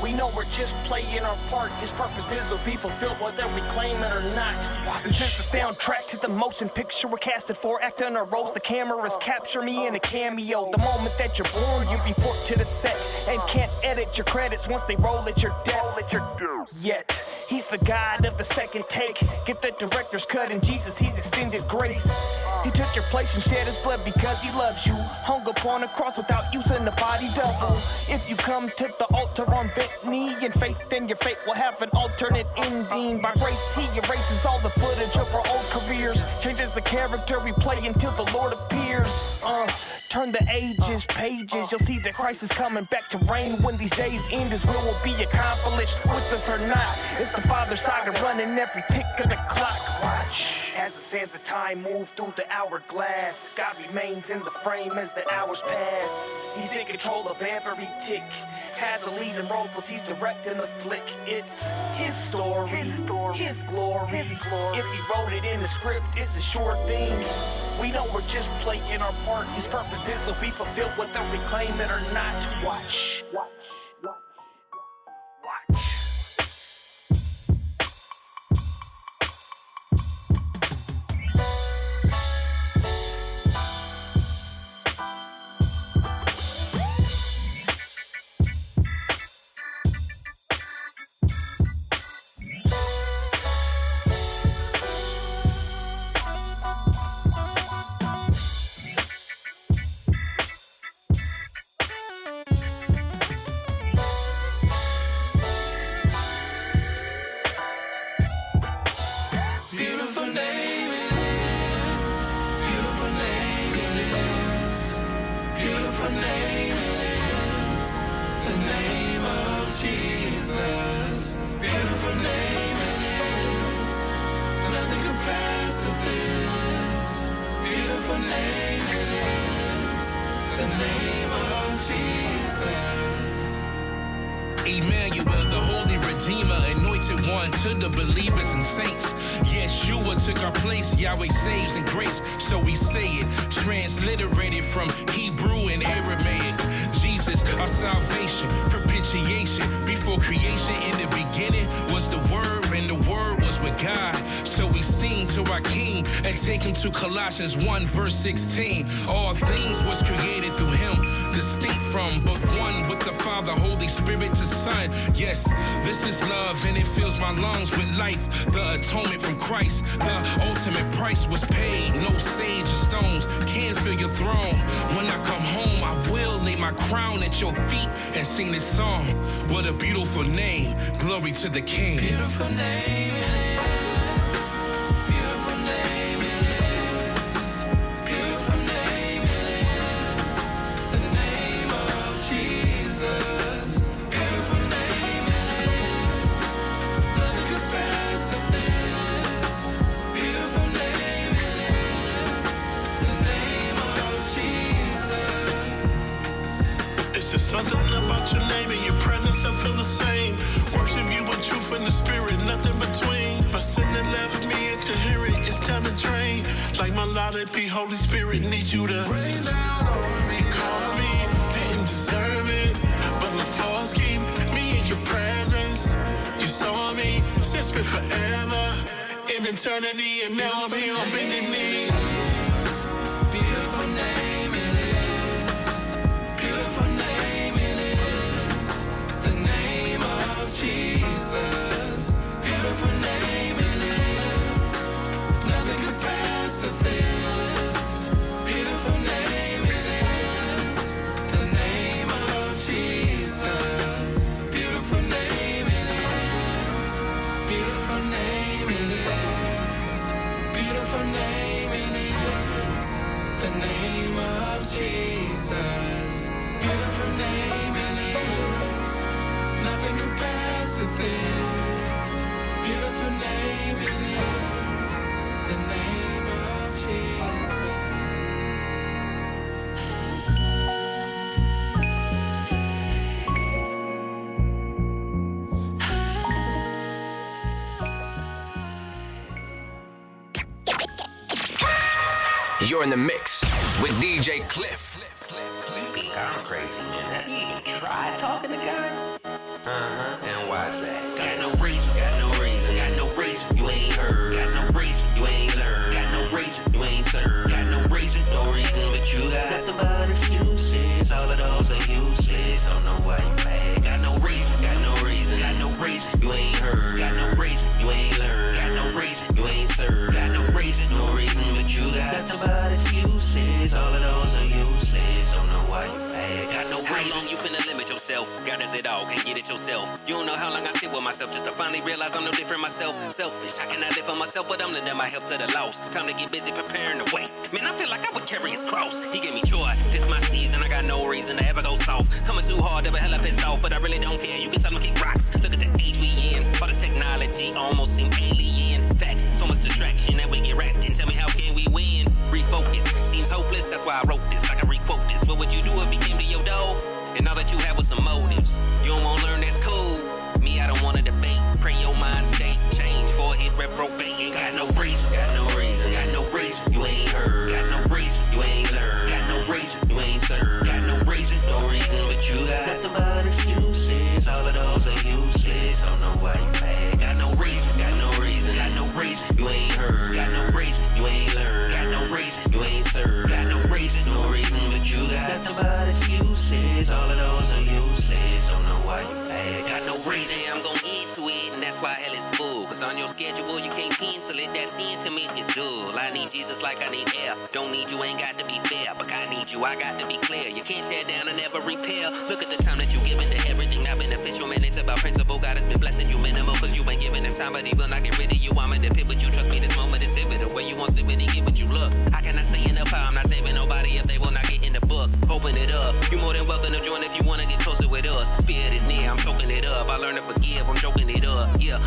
We know we're just playing our part. His purposes will be fulfilled whether we claim it or not. This is the soundtrack to the motion picture we're casted for. Acting our roles, the cameras capture me in a cameo. The moment that you're born, you report to the set and can't edit your credits once they roll at your death. Yet, he's the God of the second take. Get the director's cut in Jesus, he's extended grace. He took your place and shed his blood because he loves you. Hung upon a cross without using the body double. If you come to the altar on bent knee in faith, then your fate will have an alternate ending. By grace, he erases all the footage of our old careers. Changes the character we play until the Lord appears. Turn the ages, pages, you'll see that Christ is coming back to reign. When these days end, his will be accomplished, with us or not. It's the Father saga running every tick of the clock. Watch as the sands of time move through the hourglass. God remains in the frame as the hours pass. He's in control of every tick. Has a leading role, plus he's directing the flick. It's his story, his glory. If he wrote it in the script, it's a sure thing. We know we're just playing our part. His purposes will be fulfilled whether we claim it or not. Watch. Emmanuel, the holy redeemer, anointed one to the believers and saints. Yeshua took our place, Yahweh saves in grace, so we say it, transliterated from Hebrew and Aramaic. Jesus, our salvation, propitiation, before creation in the beginning was the Word, and the Word was with God. So we sing to our King and take him to Colossians 1 verse 16. All things was created through him, distinct from but one with the Father, Holy Spirit to Son. Yes, this is love and it fills my lungs with life. The atonement from Christ, the ultimate price was paid. No sage or stones can fill your throne. When I come home, I will lay my crown at your feet and sing this song. What a beautiful name, glory to the King. Beautiful name it is. Beautiful name it is. Beautiful name it is. The name of Jesus. Beautiful name it is. Nothing compares to this. Beautiful name it is. The name of Jesus. It's just something about your name and your presence, I feel the same. Worship you in truth and the spirit, nothing between. My sin that left me incoherent, it's time to drain. Like my melody, Holy Spirit needs you to rain down on me, call me, didn't deserve it, but the flaws keep me in your presence. You saw me, since been forever, in eternity, and now I'm here on bending knee. Beautiful name it is. Beautiful name it is. The name of Jesus. Beautiful name it is. Nothing compares to this. Beautiful name it is. The name of Jesus. Beautiful name it is. Beautiful name it is. Beautiful name it is. The name of Jesus. Beautiful name it is. Nothing compares to this. Beautiful name it is. The name of Jesus. You're in the mix with DJ Cliff. You think I'm crazy, man? Have you even tried talking to God? And why is that? Got no reason, got no reason, you ain't heard. Got no reason, you ain't learned. Got no reason, you ain't served. Got no reason, but you got nothing but excuses. All of those are useless, don't know why you mad. Got no reason, you ain't heard. Got no reason, you ain't learned. Got no reason, you ain't served. Got no reason, but you got nothing but excuses. All of those are useless. Don't know why you mad. Got no reason. How long you finna limit yourself? Gathers it all, can't get it yourself. You don't know how long I sit with myself just to finally realize I'm no different myself. Selfish, I cannot live for myself, but I'm lending my help to the lost. Time to get busy preparing the way. Man, I feel like I would carry his cross. He gave me joy, this my season. I got no reason to ever go soft. Coming too hard, ever hella pissed off, but I really don't care. You can tell me kick rocks. Look at the age we in. All this technology almost seem alien. Facts, so much distraction that we get wrapped in. Tell me how can we win? Refocus, seems hopeless. That's why I wrote this. I can requote this. What would you do if he came to your door? And all that you have was some motives. You don't wanna learn, that's cool. Me, I don't wanna debate. Pray your mind state change. Forehead reprobate. Ain't got no reason. Got no reason. Got no reason. You ain't heard. Got no reason. You ain't learned. Got no reason. You ain't served. Got no reason. No reason, but you got nothing but excuses. All of those are useless. Don't know why you mad. Got no reason. Got no reason. Got no reason. You ain't heard. Got no reason. You ain't learned. Got no reason. You ain't served. Got no reason. No reason, but you got nothing but excuses. All of those are useless. Don't know why you mad. Got no reason. I'm gon' get to it, and that's why hell is full. Cause on your schedule, you can't pencil it. That sentiment is dull. I need Jesus like I need air. Don't need you, ain't got to be fair. But I need you, I got to be clear. You can't tear down and never repair. Look at the time that you giving to everything not beneficial. Man, it's about principle. God has been blessing you minimal. Cause you ain't giving him time, but he will not get rid of you. I'm in the pit with you. Trust me, this moment is vivid. The way you want to sit with it, get what you look. How can I say enough how I'm not saving nobody if they will not get in the book? Open it up. You more than welcome to join if you wanna get closer with us. Spirit is near, I'm choking it up. I learn to forgive, I'm choking it up. Yeah.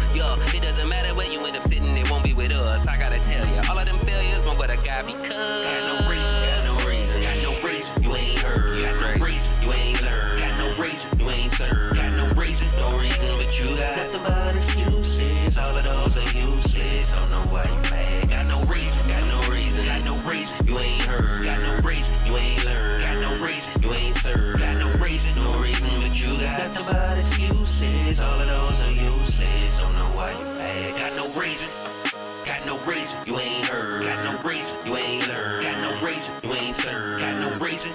It doesn't matter where you end up sitting, it won't be with us. I gotta tell you, all of them failures won't with a guy because got no reason, got no reason, got no reason. You ain't heard, got no reason, you ain't learned, got no reason, you ain't served, got no reason, but you got nothing but excuses. All of those are useless. Don't know why you mad. Got no reason, got no reason, got no reason. You ain't heard, got no reason, you ain't learned, got no reason, you ain't served, got no reason, but you got nothing but excuses. All of those are useless. Don't know why you mad. Got no reason. Got no reason, you ain't heard. Got no reason, you ain't learned. Got no reason, you ain't served. Got no reason,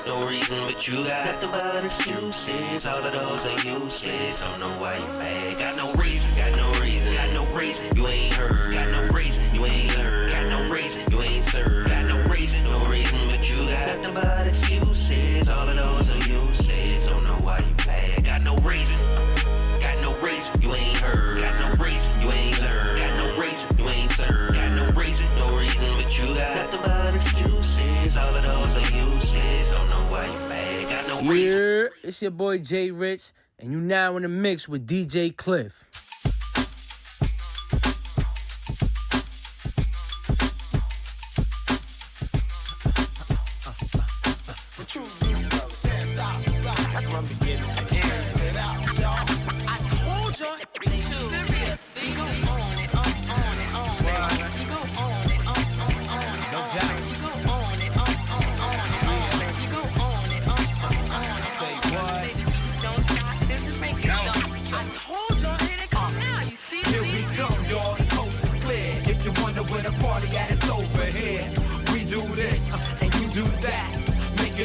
but you got nothing but excuses. All of those are useless. Don't know why you mad. Got no reason, got no reason, got no reason, you ain't heard. Got no reason, you ain't learned. Got no reason, you ain't served. Got no reason, but you got nothing but excuses. All of those are useless. Don't know why you mad. Got no reason. Got no reason, you ain't heard. Got no reason, you ain't learned. Got no reason, you ain't served. Got no reason, but you got nothing but excuses. All of those are useless. Don't know why you mad. Got no reason. Yeah, it's your boy Jay Rich, and you now in the mix with DJ Cliff.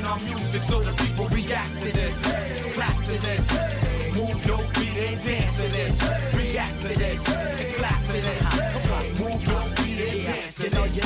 Our music so the people react to this, clap to this, move your feet and dance to this, react to this, and clap to this, move your feet and dance to this.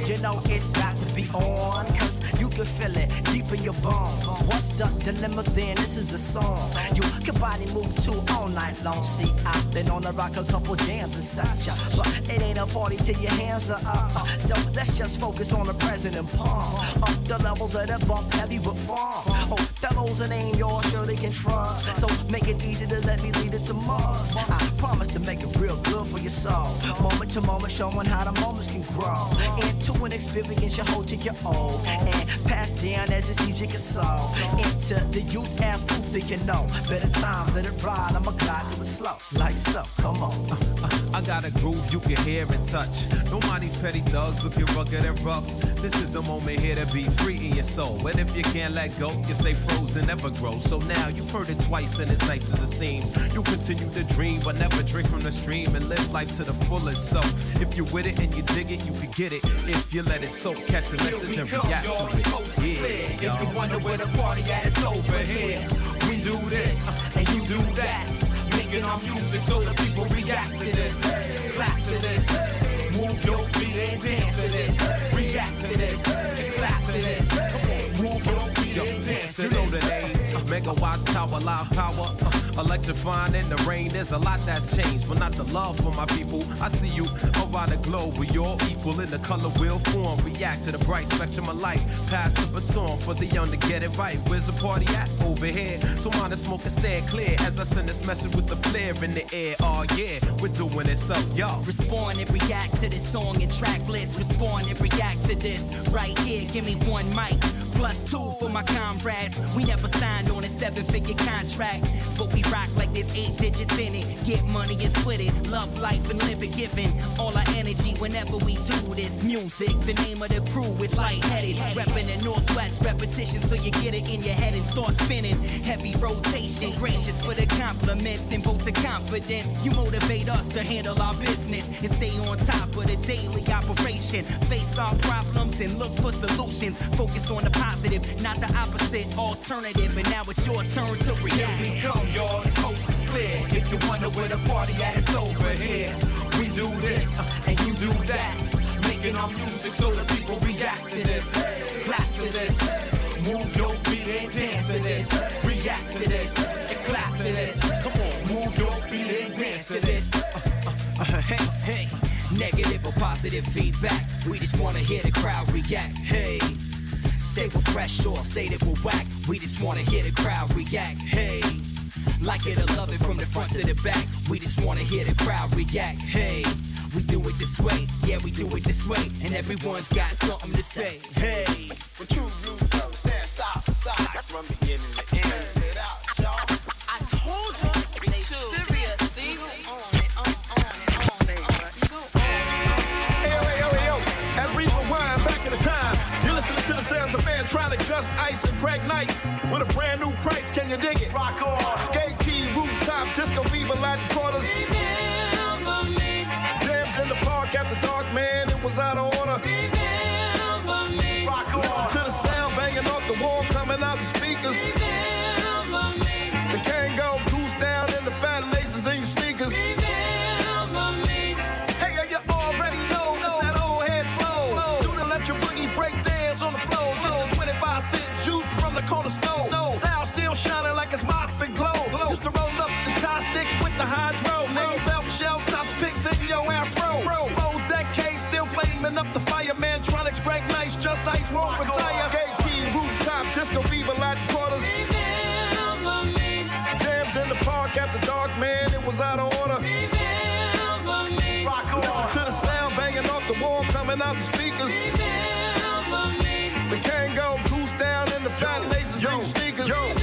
You know it's about to be on, cause you can feel it deep in your bones. What's the dilemma then? This is a song you can body move to all night long. See, I've been on the rock a couple jams and such, but it ain't a party till your hands are up. So let's just focus on the present and palm up the levels of the bump heavy but farm. Oh, fellows, a name y'all surely can trust. So make it easy to let me lead it to Mars. I promise to make it real good for your soul. Moment to moment, showing how the moments can grow into an experience you hold to your own and pass down as it's easy to solve. Into the youth as proof that you know better times let it ride. I'ma glide to it slow, like so. Come on. I got a groove you can hear and touch. Don't mind these petty thugs looking rugged and rough. This is a moment here to be free in your soul. And if you can't let go, you say frozen, never grow. So now you've heard it twice and it's nice as it seems. You continue to dream, but never drink from the stream and live life to the fullest. So if you're with it and you dig it, you can get it. If you let it soak, catch the message and react to it. Yeah, if you wonder where the party at, it's over here. We do this and you do that. Make making our music so the people react to this. Clap to this. Move your feet and dance to this. React to this. Clap to this. Come on, move your feet and dance to this. You know the name. Megawatts, tower, loud power, electrifying in the rain. There's a lot that's changed, but not the love for my people. I see you around the globe. We all equal in the color wheel form. React to the bright spectrum of light. Pass the baton for the young to get it right. Where's the party at? Over here. So mind the smoke and stand clear as I send this message with the flare in the air. Oh yeah, we're doing it so, yo. Respond and react to this song and track list. Respond and react to this right here. Give me one mic. +2 for my comrades. We never signed on a 7-figure contract, but we rock like there's 8 digits in it. Get money and split it. Love life and live it, giving all our energy whenever we do this music. The name of the crew is lightheaded. Reppin' the Northwest, repetition so you get it in your head and start spinning. Heavy rotation, gracious for the compliments and vote to confidence. You motivate us to handle our business and stay on top of the daily operation. Face our problems and look for solutions. Focus on the positive, not the opposite alternative. And now it's your turn to react. Here we come, y'all, the coast is clear. If you wonder where the party at, it's over here. We do this, and you do that. Making our music so the people react to this. Clap to this. Move your feet and dance to this. React to this, and clap to this. Come on, move your feet and dance to this. Hey, negative or positive feedback. We just wanna hear the crowd react. Hey. Say we're fresh or say that we're whack. We just wanna hear the crowd react. Hey, like it or love it from the front to the back. We just wanna hear the crowd react. Hey, we do it this way. Yeah, we do it this way. And everyone's got something to say. Hey, when true rules don't stand side to side from beginning to end. It out, y'all. I told you, they serious. See, Yo. As we rewind back in the time, you're listening to the sounds of man trying to just ice and break nights with a brand new price. Can you dig it? Rock on. Skate key, rooftop, disco, Viva, Latin quarters. Jams in the park after dark, man, it was out of order. Rock on. Listen to the sound banging off the wall, coming out the speakers. The Kango goose down in the fat laces in your sneakers. Hey, you already know that old head flow. Do the let your boogie break dance on the floor. Get 25-cent juice from the corner store. Style still shining like it's mop and glow. Used to roll up the tie stick with the hydro. Name belt shell tops, picks in your afro. 4 decades still flaming up the fire. Mantronics break nice, just ice won't retire. Skate key, rooftop, disco, Viva, Latin quarters. Jams in the park after dark, man, it was out of order. Listen to the sound banging off the wall, coming out the speakers. The Kango goose down in the fat laces in your sneakers. Yo,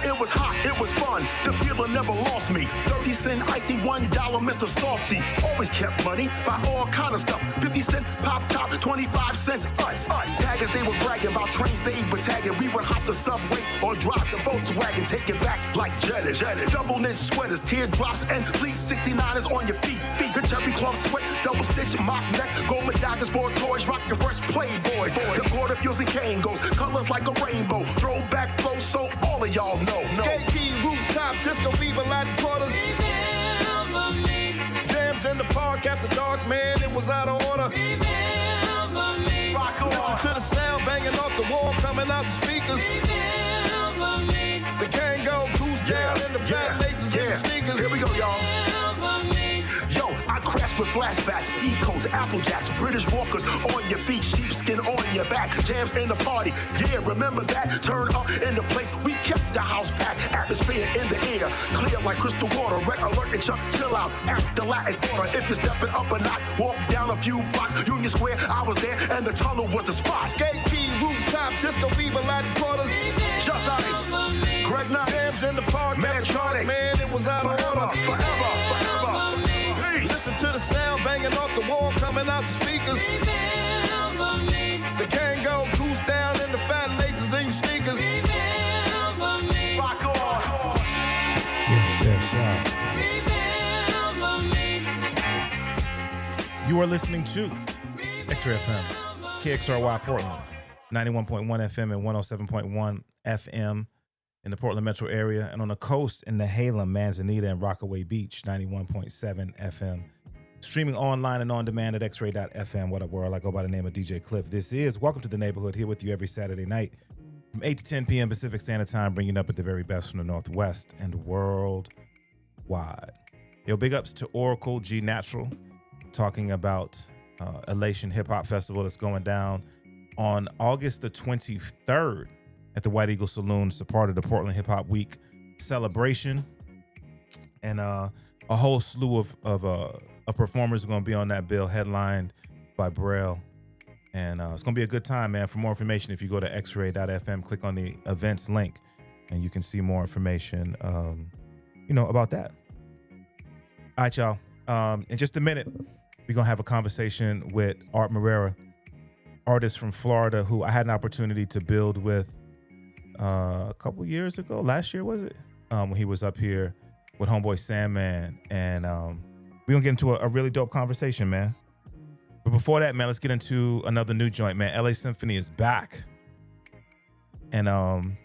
it was hot, it was fun. The feeling never lost me. 30 cent icy, $1 Mr. Softy. Always kept money, buy all kind of stuff. 50 cent pop top, 25 cents us. Taggers, they were bragging about trains they were tagging. We would hop the subway or drive the Volkswagen, take it back like Jettas. Double knit sweaters, teardrops, and fleece 69ers on your feet. The cherry cloth sweat, double stitch, mock neck, gold medallions for toys, rock your first Playboys. The quarter fuels and cane goes, colors like a rainbow. Throwback flow, so all of y'all know. Skate key, rooftop, disco, Viva, Latin quarters. Jams in the park after dark, man, it was out of order. Listen to the sound banging off the wall, coming out the speakers. The Kango goose down in the fat laces in the sneakers. Here we go, y'all. Yo, I crashed with flashbacks, E-codes, Applejacks, British walkers on your feet, sheepskin on your back, jams in the party, yeah, remember that? Turn up in the place, we kept the house packed, atmosphere in the air, clear like crystal water, red alert and Chuck, chill out, at the Latin Quarter. If you're stepping up a notch, walk down a few blocks, Union Square, I was there, and the tunnel was the spot. Skate key, rooftop, disco, Viva, Latin quarters. Just Ice, Greg Nice, jams in the park, Mantronics, man, it was out of order. Forever. Listen to the sound banging off the wall, coming out the speakers. The Kango goose down in the fat laces in your sneakers. Rock on. Yes. You are listening to XRAY FM, KXRY Portland, 91.1 FM and 107.1 FM in the Portland metro area, and on the coast in the Halem, Manzanita, and Rockaway Beach, 91.7 FM. Streaming online and on demand at XRAY.FM. What up, world? I go by the name of DJ Cliff. This is Welcome to the Neighborhood, here with you every Saturday night from 8 to 10 p.m. Pacific Standard Time, bringing up at the very best from the Northwest and worldwide. Yo, big ups to Oracle G Natural, talking about Elation Hip Hop Festival that's going down on August the 23rd at the White Eagle Saloon. It's a part of the Portland Hip Hop Week celebration, and a whole slew of performers are going to be on that bill, headlined by Braille, and it's going to be a good time, man. For more information, if you go to xray.fm, click on the events link, and you can see more information, about that. All right, y'all. In just a minute, we're going to have a conversation with Art Morera, artist from Florida, who I had an opportunity to build with a couple years ago. Last year, was it? When he was up here with homeboy Sandman. And we're going to get into a really dope conversation, man. But before that, man, let's get into another new joint, man. LA Symphony is back. And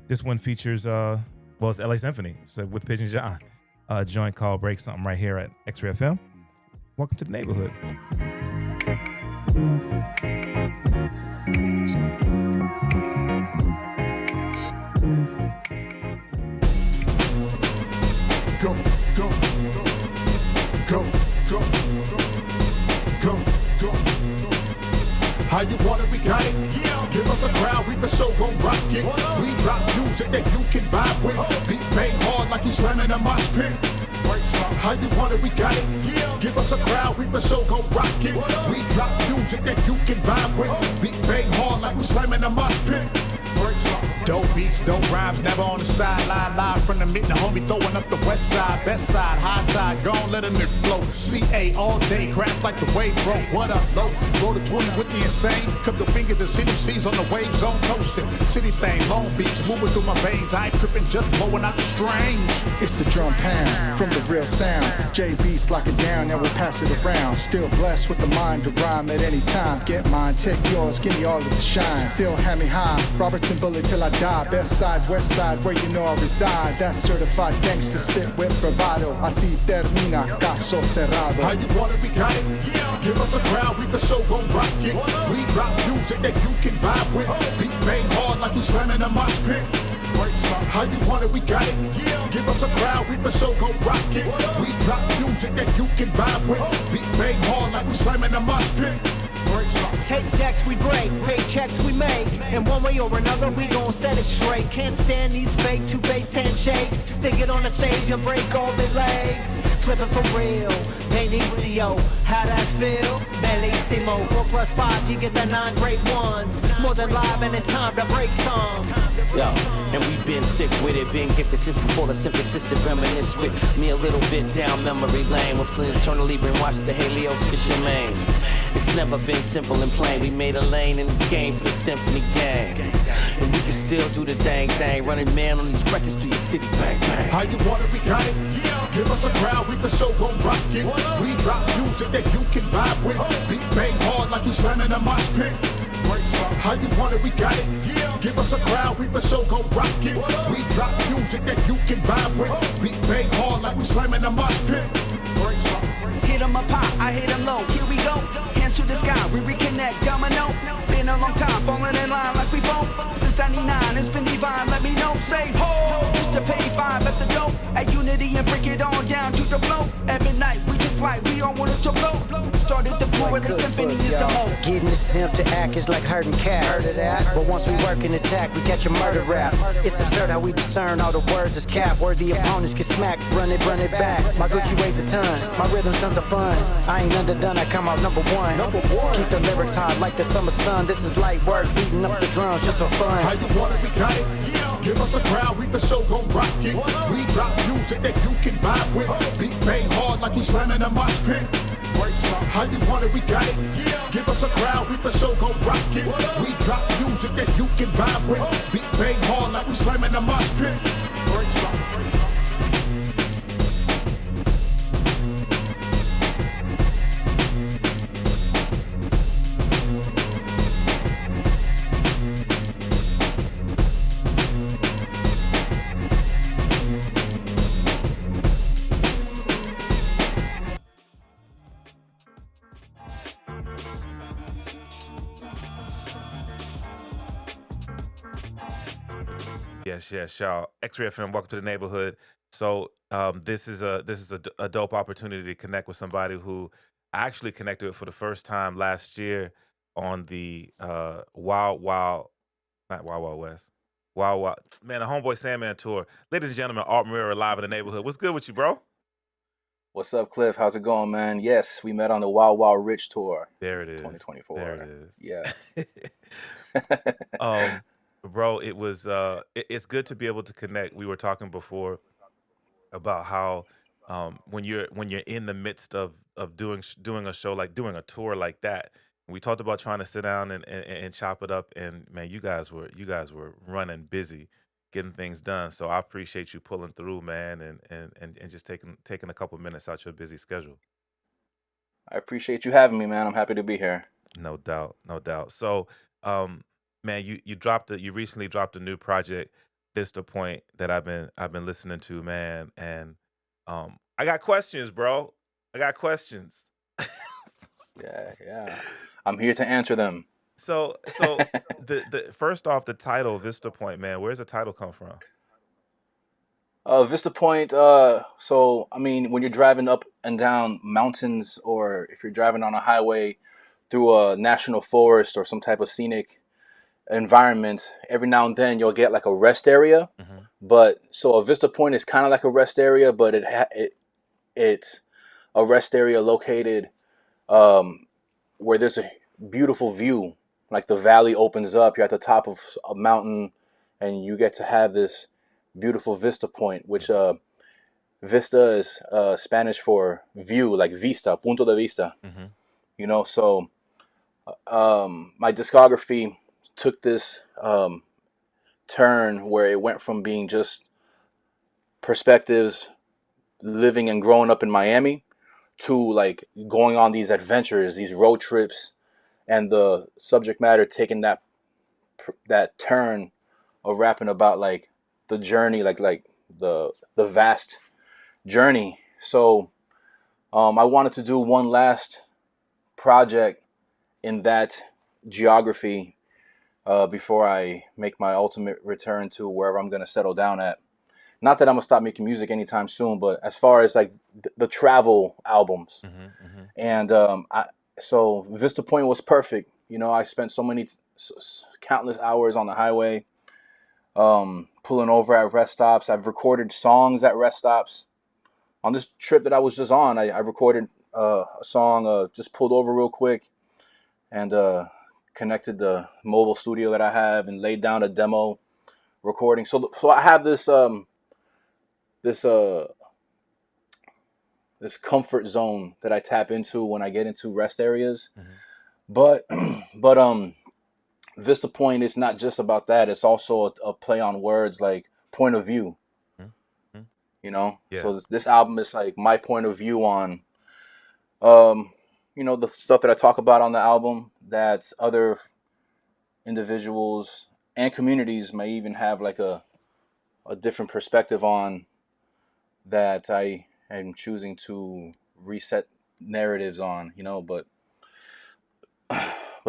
this one features, it's LA Symphony, so with Pigeon John. A joint called Break Something right here at XRAY FM. Welcome to the neighborhood. Go, go, go, go, go, go. How you want it, we got it. Yeah. Give us a crowd, we for sure gon' rock it. We drop music that you can vibe with. Beat bang hard like you slamming a mosh pit. How you want it, we got it. Yeah. Give us a crowd, we for sure gon' rock it. We drop music that you can vibe with. Beat bang hard like we slamming a mosh pit. Dope beats, dope rhymes, never on the sideline. Live from the mid, the homie throwing up the west side, best side, high side, gon' let a nigga flow. CA all day, crash like the wave broke. What up, low? Roll the 20 with the insane. Cup your finger to see them C's on the wave zone coasting. City thing, Long Beach, moving through my veins. I ain't tripping, just blowing out the strange. It's the drum pound from the real sound. JB's lock it down, and we'll pass it around. Still blessed with the mind to rhyme at any time. Get mine, take yours, give me all of the shine. Still hand me high, Robertson Bullet till I die. Best side, west side, where you know I reside. That's certified gangster, spit with bravado. Así termina, caso cerrado. How you want it, we got it. Yeah. Give us a crowd, we for sure gon' rock it. We drop music that you can vibe with. Beat bang hard like you slamming a mosh pit. How you want it, we got it. Yeah. Give us a crowd, we for sure gon' rock it. We drop music that you can vibe with. Beat bang hard like we slamming a mosh pit. Take checks we break, pay checks we make. And one way or another we gon' set it straight. Can't stand these fake two-faced handshakes. They get on the stage and break all their legs. Flipping for real, Benicio, how that feel? Bellissimo, 4+5, you get the 9 great ones. More than live and it's time to break some. Yo, and we've been sick with it, been gifted since before the simple existed. Reminisce with me a little bit down memory lane. With Flynn eternally been watched the Helios fishing lane. It's never been simple and plain. We made a lane in this game for the symphony gang. And we can still do the dang thing. Running man on these records through your city, bang, bang. How you want it, we got it. Yeah. Give us a crowd, we for sure gon' rock it. We drop music that you can vibe with. Beat bang hard like you slamming a mosh pit. How you want it, we got it. Yeah. Give us a crowd, we for sure gon' rock it. We drop music that you can vibe with. Beat bang hard like we slamming a mosh pit. Hit 'em up high, I hit 'em low. Here we go. Hands to the sky, we reconnect. Domino. Been a long time, falling in line like we both. Since 99, it's been divine. Let me know. Say ho. Used to pay 5 at the dope. At Unity and break it all down to the flow. At midnight, we took flight. We all wanted to blow. Started the crew, and the symphony is the mode. Getting this simp to act is like hurting cats. Heard of that? But once we work and attack, we catch a murder rap. It's absurd how we discern all the words is cap. Worthy opponents get smacked, run it back. My Gucci weighs a ton, my rhythm tons of fun. I ain't underdone, I come out number one. Keep the lyrics hot like the summer sun. This is light work, beating up the drums just for fun. How you want it, we got it. Yeah. Give us a crowd, we for sure gon' rock it. We drop music that you can vibe with. Beat bang hard like we slamming a mosh pit. How you want it, we got it. Yeah. Give us a crowd, we for sure gon' rock it. We drop music that you can vibe with. Beat bang hard like we slamming a mosh pit. Yes, yes, y'all. X-Ray FM, welcome to the neighborhood. So, this is a dope opportunity to connect with somebody who I actually connected with for the first time last year on the not Wild Wild West, Wild Wild man, the Homeboy Sandman tour. Ladies and gentlemen, Art Morera live in the neighborhood. What's good with you, bro? What's up, Cliff? How's it going, man? Yes, we met on the Wild Wild Rich tour, There it is. There it 2024. is. Yeah. um, bro, it's good to be able to connect. We were talking before about how when you're in the midst of doing a show, like doing a tour like that. We talked about trying to sit down and chop it up, and man, you guys were running busy getting things done. So I appreciate you pulling through, man, and just taking a couple minutes out your busy schedule. I appreciate you having me, man. I'm happy to be here. No doubt, no doubt. So, um, man, you recently dropped a new project, Vista Point, that I've been listening to, man, and I got questions, bro. I got questions. Yeah. I'm here to answer them. So the first off, the title Vista Point, man, where's the title come from? Vista Point, so I mean, when you're driving up and down mountains, or if you're driving on a highway through a national forest or some type of scenic environment, every now and then you'll get like a rest area. But so a Vista Point is kind of like a rest area, but it's a rest area located um, where there's a beautiful view. Like the valley opens up, you're at the top of a mountain, and you get to have this beautiful vista point, which vista is Spanish for view, like vista, punto de vista. You know, so my discography took this turn where it went from being just perspectives living and growing up in Miami to like going on these adventures, these road trips, and the subject matter taking that turn of rapping about like the journey, like the vast journey. So I wanted to do one last project in that geography before I make my ultimate return to wherever I'm gonna settle down at. Not that I'm gonna stop making music anytime soon, but as far as like the travel albums, and so Vista Point was perfect. You know, I spent so many countless hours on the highway, pulling over at rest stops. I've recorded songs at rest stops. On this trip that I was just on, I recorded a song, just pulled over real quick and connected the mobile studio that I have and laid down a demo recording. So I have this this comfort zone that I tap into when I get into rest areas. But Vista Point is not just about that. It's also a play on words, like point of view. You know, Yeah. so this album is like my point of view on, you know, the stuff that I talk about on the album that other individuals and communities may even have like a different perspective on, that I am choosing to reset narratives on, you know, but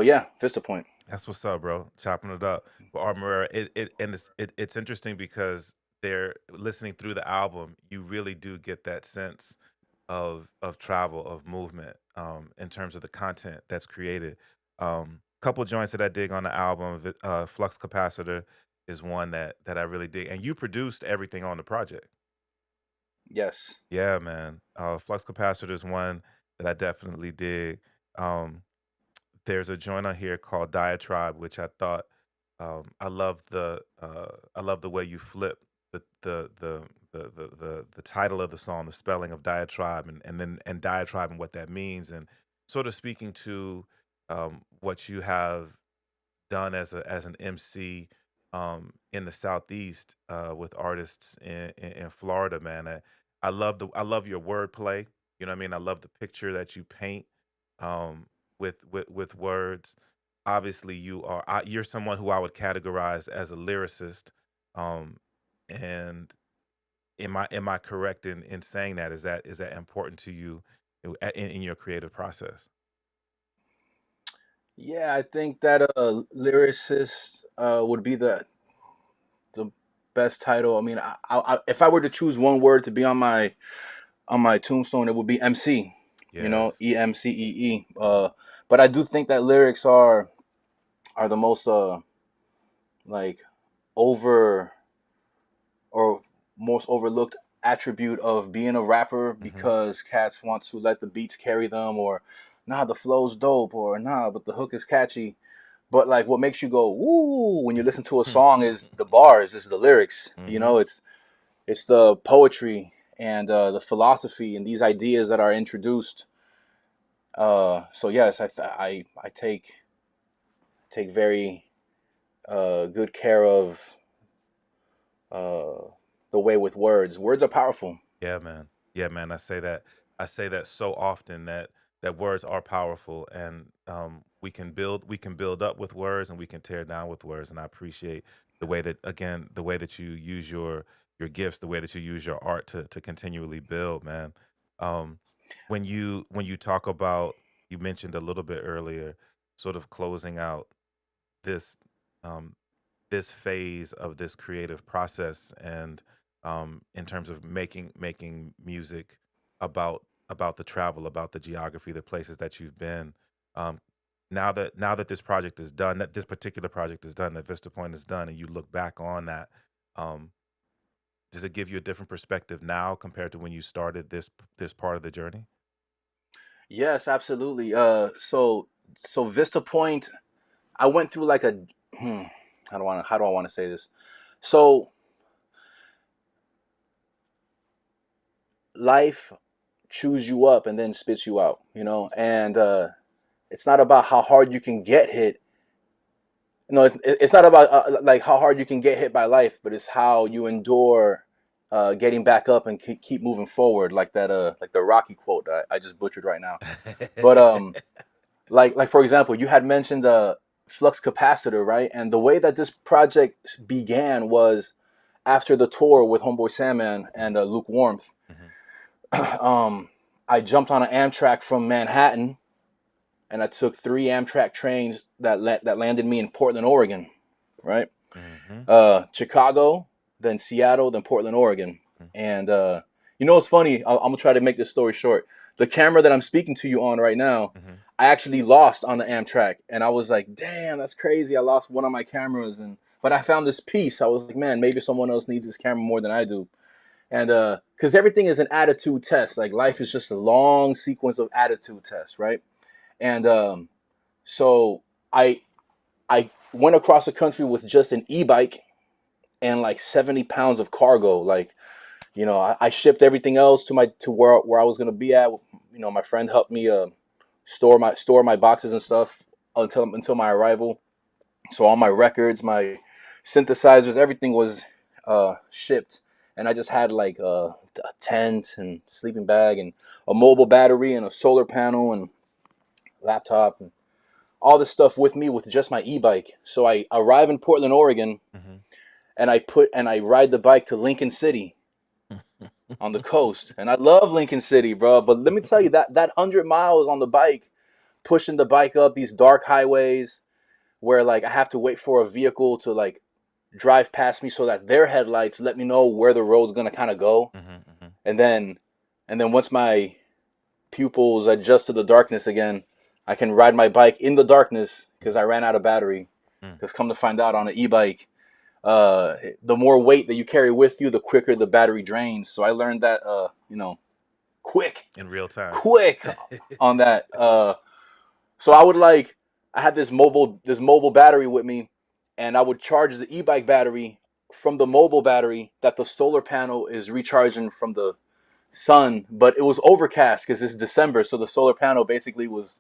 yeah, Vista Point. That's what's up, bro. Chopping it up. But Art Morera, it's interesting because they're listening through the album, you really do get that sense of travel, of movement, in terms of the content that's created. Couple joints that I dig on the album, Flux Capacitor is one that I really dig. And you produced everything on the project. Yes. Yeah, man. Flux Capacitor is one that I definitely dig. Um, there's a joint on here called Diatribe, which I thought I love the way you flip the title of the song, the spelling of diatribe, and diatribe and what that means, and sort of speaking to what you have done as an MC in the Southeast with artists in Florida, man. I love your wordplay. You know what I mean? I love the picture that you paint um, with words. Obviously, you're someone who I would categorize as a lyricist. Um, and am I correct in saying that? Is that important to you in your creative process? Yeah, I think that lyricist would be the best title. I mean, if I were to choose one word to be on my tombstone, it would be MC. You know, Yes. EMCEE. But I do think that lyrics are the most like over or most overlooked attribute of being a rapper, because cats want to let the beats carry them, or nah, the flow's dope, or nah, but the hook is catchy. But like what makes you go woo when you listen to a song is the bars, is the lyrics. You know, it's the poetry and the philosophy and these ideas that are introduced. So yes, I take very good care of the way with words. Words are powerful. Yeah, man. Yeah, man. I say that so often that words are powerful, and we can build up with words, and we can tear down with words. And I appreciate the way that, again, the way that you use your gifts, the way that you use your art to continually build, man. Um, when you talk about, you mentioned a little bit earlier, sort of closing out this um, this phase of this creative process, and in terms of making music about the travel, about the geography, the places that you've been. um, now that this project is done, that this particular project is done, that Vista Point is done, and you look back on that, um, does it give you a different perspective now compared to when you started this part of the journey? Yes, absolutely. So Vista Point, I went through like a how do I want to say this? So life chews you up and then spits you out, you know, and it's not about how hard you can get hit. No, it's not about like how hard you can get hit by life, but it's how you endure getting back up and keep moving forward, like the Rocky quote that I just butchered right now. But like for example, you had mentioned flux capacitor, right? And the way that this project began was after the tour with Homeboy Sandman and Luke Warmth. I jumped on an Amtrak from Manhattan, and I took 3 Amtrak trains that landed me in Portland, Oregon, right? Chicago, then Seattle, then Portland, Oregon. And you know what's funny? I'm gonna try to make this story short. The camera that I'm speaking to you on right now, I actually lost on the Amtrak, and I was like, "Damn, that's crazy! I lost one of my cameras." But I found this piece. I was like, "Man, maybe someone else needs this camera more than I do." And because everything is an attitude test. Like life is just a long sequence of attitude tests, right? And so I went across the country with just an e-bike and like 70 pounds of cargo. Like, you know, I shipped everything else to where I was gonna be at. You know, my friend helped me store my boxes and stuff until my arrival. So all my records, my synthesizers, everything was shipped, and I just had like a tent and sleeping bag and a mobile battery and a solar panel and laptop and all this stuff with me with just my e-bike. So I arrive in Portland, Oregon, and I ride the bike to Lincoln City on the coast. And I love Lincoln City, bro. But let me tell you, that 100 miles on the bike, pushing the bike up these dark highways where like I have to wait for a vehicle to like drive past me so that their headlights let me know where the road's gonna kind of go. And then once my pupils adjust to the darkness again, I can ride my bike in the darkness because I ran out of battery. Because come to find out, on an e-bike, the more weight that you carry with you, the quicker the battery drains. So I learned that, you know, quick In real time. on that. So I had this mobile battery with me, and I would charge the e-bike battery from the mobile battery that the solar panel is recharging from the sun. But it was overcast because it's December, so the solar panel basically was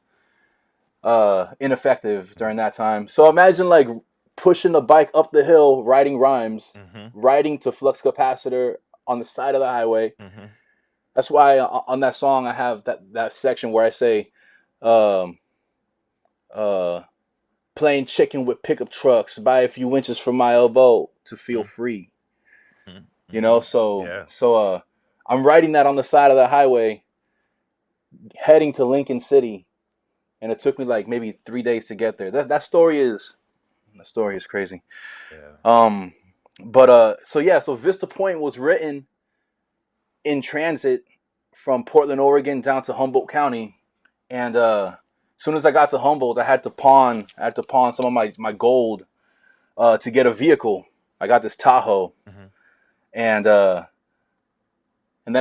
ineffective during that time. So imagine like pushing the bike up the hill, riding rhymes, riding to flux capacitor on the side of the highway. That's why on that song I have that section where I say, playing chicken with pickup trucks, buy a few inches from my elbow to feel free. You know, so I'm riding that on the side of the highway, heading to Lincoln City, and it took me like maybe 3 days to get there. That story is crazy. But so yeah, so Vista Point was written in transit from Portland, Oregon down to Humboldt County. And as soon as I got to Humboldt, I had to pawn some of my gold to get a vehicle. I got this Tahoe. And then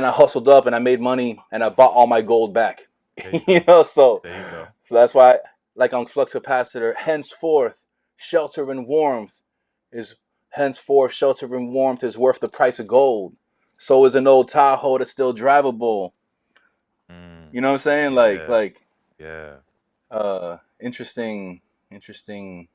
I hustled up and I made money and I bought all my gold back. You know, so there you go. So that's why, like on Flux Capacitor, henceforth shelter and warmth is worth the price of gold. So is an old Tahoe that's still drivable. You know what I'm saying? Interesting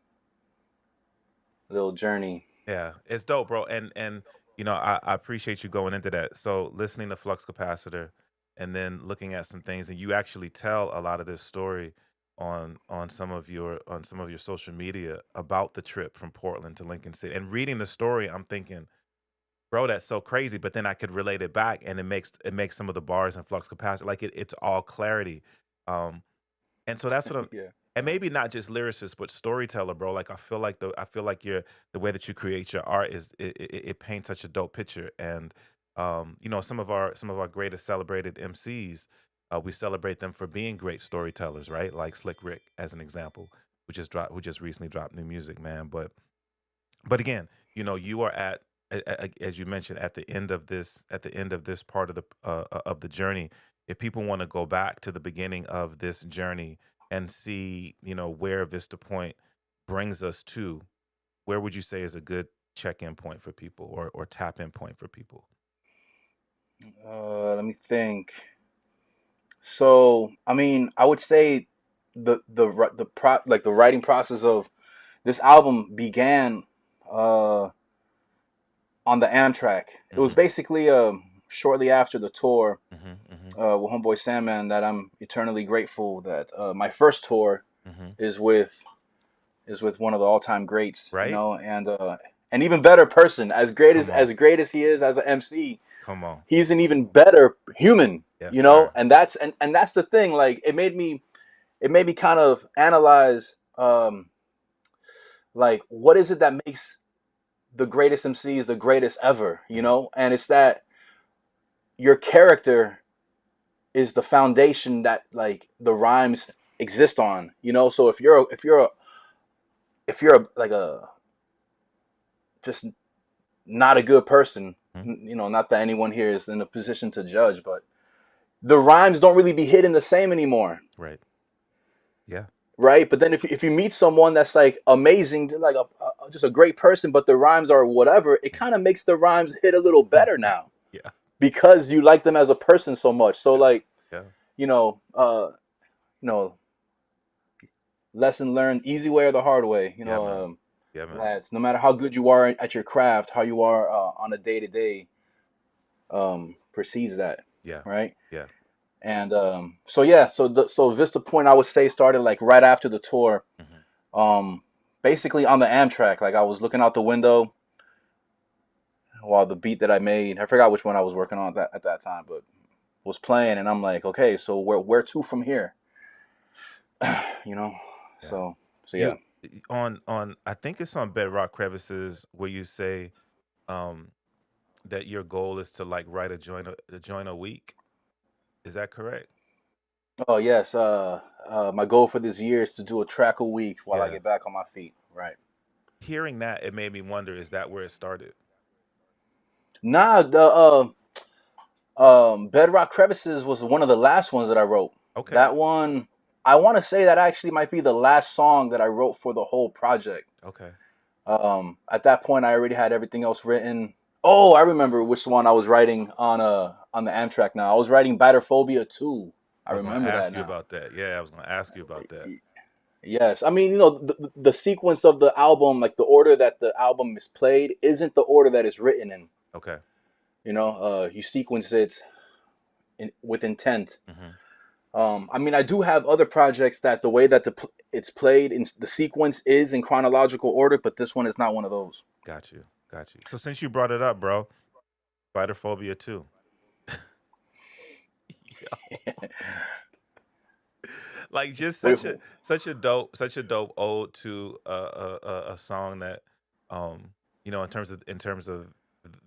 little journey. Yeah, it's dope, bro. And you know, I appreciate you going into that. So listening to Flux Capacitor and then looking at some things, and you actually tell a lot of this story on some of your social media about the trip from Portland to Lincoln City. And reading the story, I'm thinking, bro, that's so crazy. But then I could relate it back, and it makes some of the bars in Flux Capacitor like it's all clarity. And so that's what I'm. Yeah. And maybe not just lyricist, but storyteller, bro. Like I feel like you're the way that you create your art it paints such a dope picture. And you know, some of our greatest celebrated MCs, we celebrate them for being great storytellers, right? Like Slick Rick, as an example, who just recently dropped new music, man. But again, you know, you are as you mentioned, at the end of this part of the journey. If people want to go back to the beginning of this journey and see, you know, where Vista Point brings us to, where would you say is a good check-in point for people, or tap-in point for people? Let me think. So, I mean, I would say the writing process of this album began on the Amtrak. It was basically shortly after the tour with Homeboy Sandman that I'm eternally grateful that my first tour is with one of the all-time greats, right? You know, and an even better person, as great as he is as an MC. Come on. He's an even better human, yes, you know, sir. and that's the thing. Like it made me kind of analyze like what is it that makes the greatest MCs the greatest ever, you know? And it's that your character is the foundation that like the rhymes exist on, you know? So if you're like a just not a good person, you know, not that anyone here is in a position to judge, but the rhymes don't really be hitting the same anymore. Right. Yeah. Right. But then if you meet someone that's like amazing, like just a great person, but the rhymes are whatever, it kind of makes the rhymes hit a little better now. Yeah. Because you like them as a person so much. So like, yeah. You know, lesson learned, easy way or the hard way, you know, yeah, man. Lads, no matter how good you are at your craft, how you are on a day-to-day precedes that. Yeah. Right. Yeah. And so Vista Point, I would say, started like right after the tour. Basically on the Amtrak. Like I was looking out the window while the beat that I made, I forgot which one I was working on at that time, but was playing, and I'm like, okay, so where to from here? You know. Yeah. So yeah. On I think it's on Bedrock Crevices where you say that your goal is to like write a joint a week. Is that correct? Oh yes. My goal for this year is to do a track a week while I get back on my feet. Right. Hearing that, it made me wonder: is that where it started? Nah, the Bedrock Crevices was one of the last ones that I wrote. Okay. That one, I want to say that actually might be the last song that I wrote for the whole project. Okay. At that point, I already had everything else written. Oh, I remember which one I was writing on the Amtrak. Now I was writing Batterphobia 2. I remember that. I was going to ask you about that. Yeah, I was going to ask you about that. Yes, I mean, you know, the sequence of the album, like the order that the album is played, isn't the order that it's written in. Okay. You know, you sequence it with intent. I mean, I do have other projects that the way that it's played in the sequence is in chronological order, but this one is not one of those. Got you. So since you brought it up, bro, Spiderphobia 2. Like just such a dope ode to a song that you know, in terms of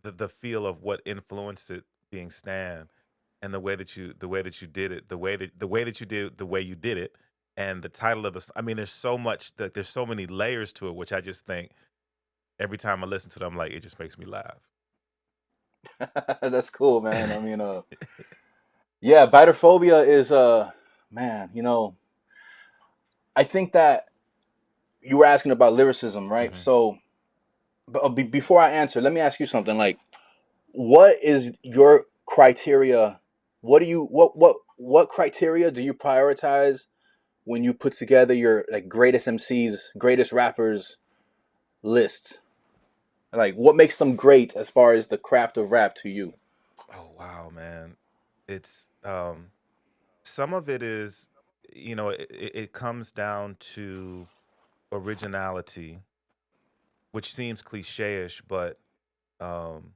the feel of what influenced it being Stan, and the way that you did it, the way that you did the way you did it, and the title of I mean, there's so much that there's so many layers to it, which I just think every time I listen to it, I'm like, it just makes me laugh. That's cool, man. I mean, yeah, bitophobia is man. You know, I think that you were asking about lyricism, right? So, before I answer, let me ask you something. Like, what is your criteria? What do you what criteria do you prioritize when you put together your like greatest MCs, greatest rappers list? Like, what makes them great as far as the craft of rap to you? Oh wow, man. It's some of it is, you know, it comes down to originality, which seems cliche-ish, but um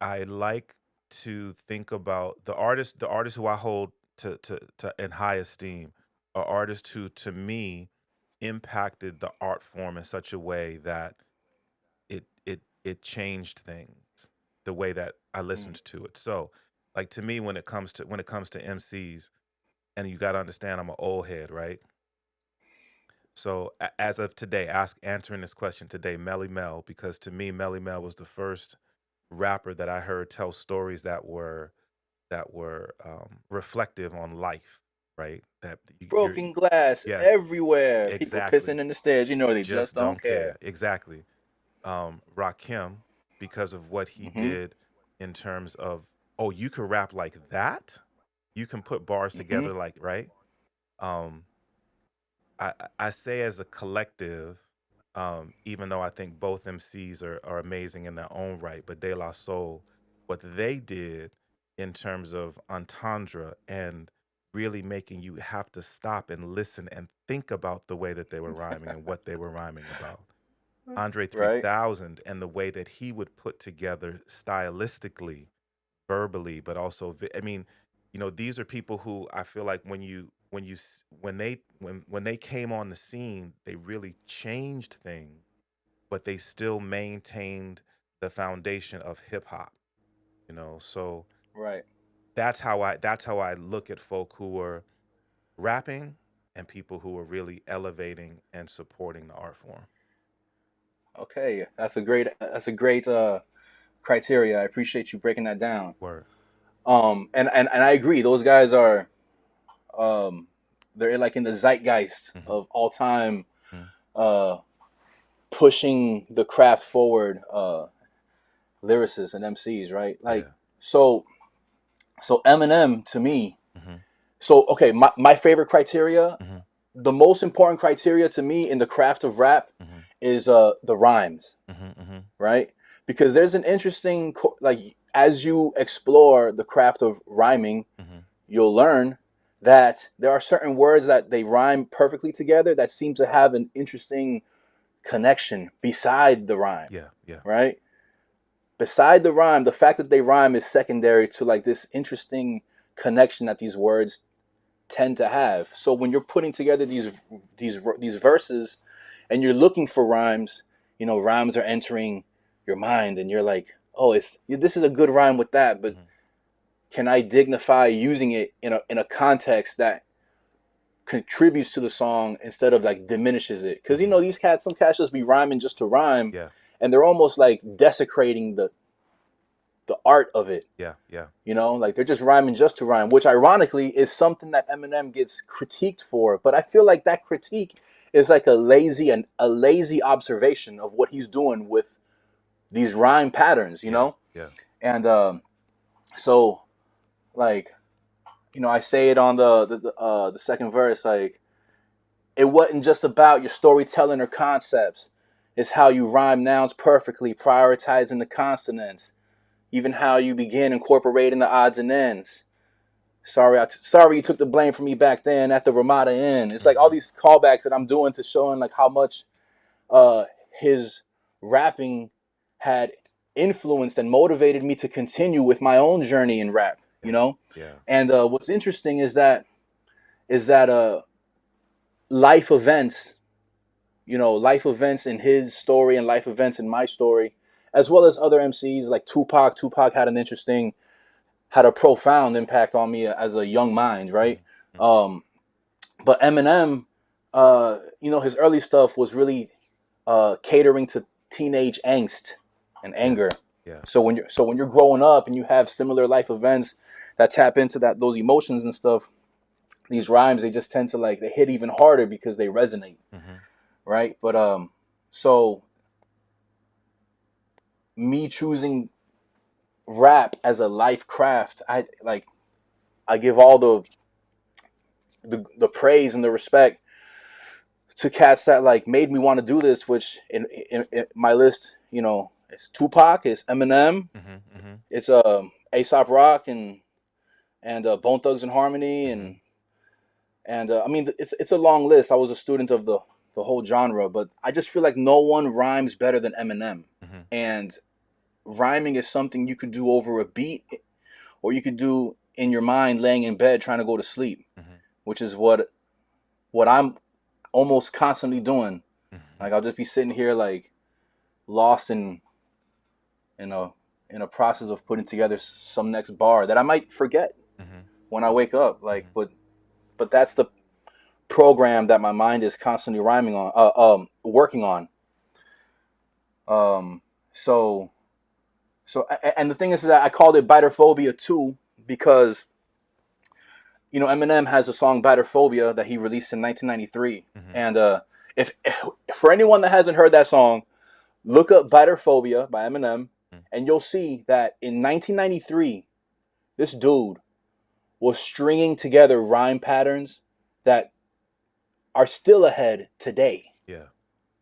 I like to think about the artists who I hold to in high esteem are artists who, to me, impacted the art form in such a way that it changed things, the way that I listened to it. So, like, to me, when it comes to MCs, and you got to understand, I'm an old head, right? So, as of today, answering this question today, Melly Mel, because to me, Melly Mel was the first rapper that I heard tell stories that were reflective on life, right? That you're Broken glass yes, everywhere. People exactly. pissing in the stairs. You know, they just Just don't don't care. care. Exactly. Rakim, because of what he Mm-hmm. did in terms of, oh, you can rap like that? You can put bars Mm-hmm. together like, right? Um, I say as a collective, even though I think both MCs are amazing in their own right, but De La Soul, what they did in terms of entendre and really making you have to stop and listen and think about the way that they were rhyming and what they were rhyming about. Andre Right. 3000 and the way that he would put together stylistically, verbally, but also I mean, you know, these are people who I feel like when they came on the scene, they really changed things, but they still maintained the foundation of hip hop, you know. So Right. that's how I look at folk who are rapping and people who are really elevating and supporting the art form. Okay. That's a great criteria. I appreciate you breaking that down. Word. And I agree. Those guys are um, they're like in the zeitgeist of all time, uh, pushing the craft forward, lyricists and MCs, right? Like, Yeah. so Eminem to me. Mm-hmm. So okay, my favorite criteria, Mm-hmm. the most important criteria to me in the craft of rap Mm-hmm. is the rhymes, Mm-hmm. Mm-hmm. right? Because there's an interesting like as you explore the craft of rhyming, Mm-hmm. you'll learn that there are certain words that they rhyme perfectly together that seem to have an interesting connection beside the rhyme, Yeah. Yeah. right? Beside the rhyme, the fact that they rhyme is secondary to like this interesting connection that these words tend to have. So when you're putting together these verses and you're looking for rhymes, you know, rhymes are entering your mind and you're like, "Oh, this is a good rhyme with that, but can I dignify using it in a context that contributes to the song instead of like diminishes it?" Because you know some cats just be rhyming just to rhyme, Yeah. and they're almost like desecrating the art of it. Yeah. Yeah. You know, like they're just rhyming just to rhyme, which ironically is something that Eminem gets critiqued for. But I feel like that critique is like a lazy observation of what he's doing with these rhyme patterns. You Yeah. know, Yeah. and so like you know, I say it on the second verse, like it wasn't just about your storytelling or concepts. It's how you rhyme nouns perfectly, prioritizing the consonants, even how you begin incorporating the odds and ends. Sorry you took the blame from me back then at the Ramada Inn. It's like all these callbacks that I'm doing to showing like how much uh, his rapping had influenced and motivated me to continue with my own journey in rap. You know, Yeah. and what's interesting is that life events you know, life events in his story and life events in my story, as well as other MCs like Tupac. Tupac had a profound impact on me as a young mind, right? But Eminem, you know, his early stuff was really catering to teenage angst and anger. Yeah. So when you're growing up and you have similar life events that tap into those emotions and stuff, these rhymes, they just tend to like, they hit even harder because they resonate. Right. But so me choosing rap as a life craft, I give all the praise and the respect to cats that like made me want to do this, which in my list, you know, it's Tupac, it's Eminem, it's A$AP Rock and Bone Thugs and Harmony, and I mean, it's a long list. I was a student of the whole genre, but I just feel like no one rhymes better than Eminem. And rhyming is something you could do over a beat, or you could do in your mind laying in bed trying to go to sleep, which is what I'm almost constantly doing. Like I'll just be sitting here like lost in a process of putting together some next bar that I might forget when I wake up. Like, but that's the program that my mind is constantly working on. So and the thing is that I called it Biterphobia 2 because, you know, Eminem has a song Biterphobia that he released in 1993. And if for anyone that hasn't heard that song, look up Biterphobia by Eminem, and you'll see that in 1993, this dude was stringing together rhyme patterns that are still ahead today. Yeah.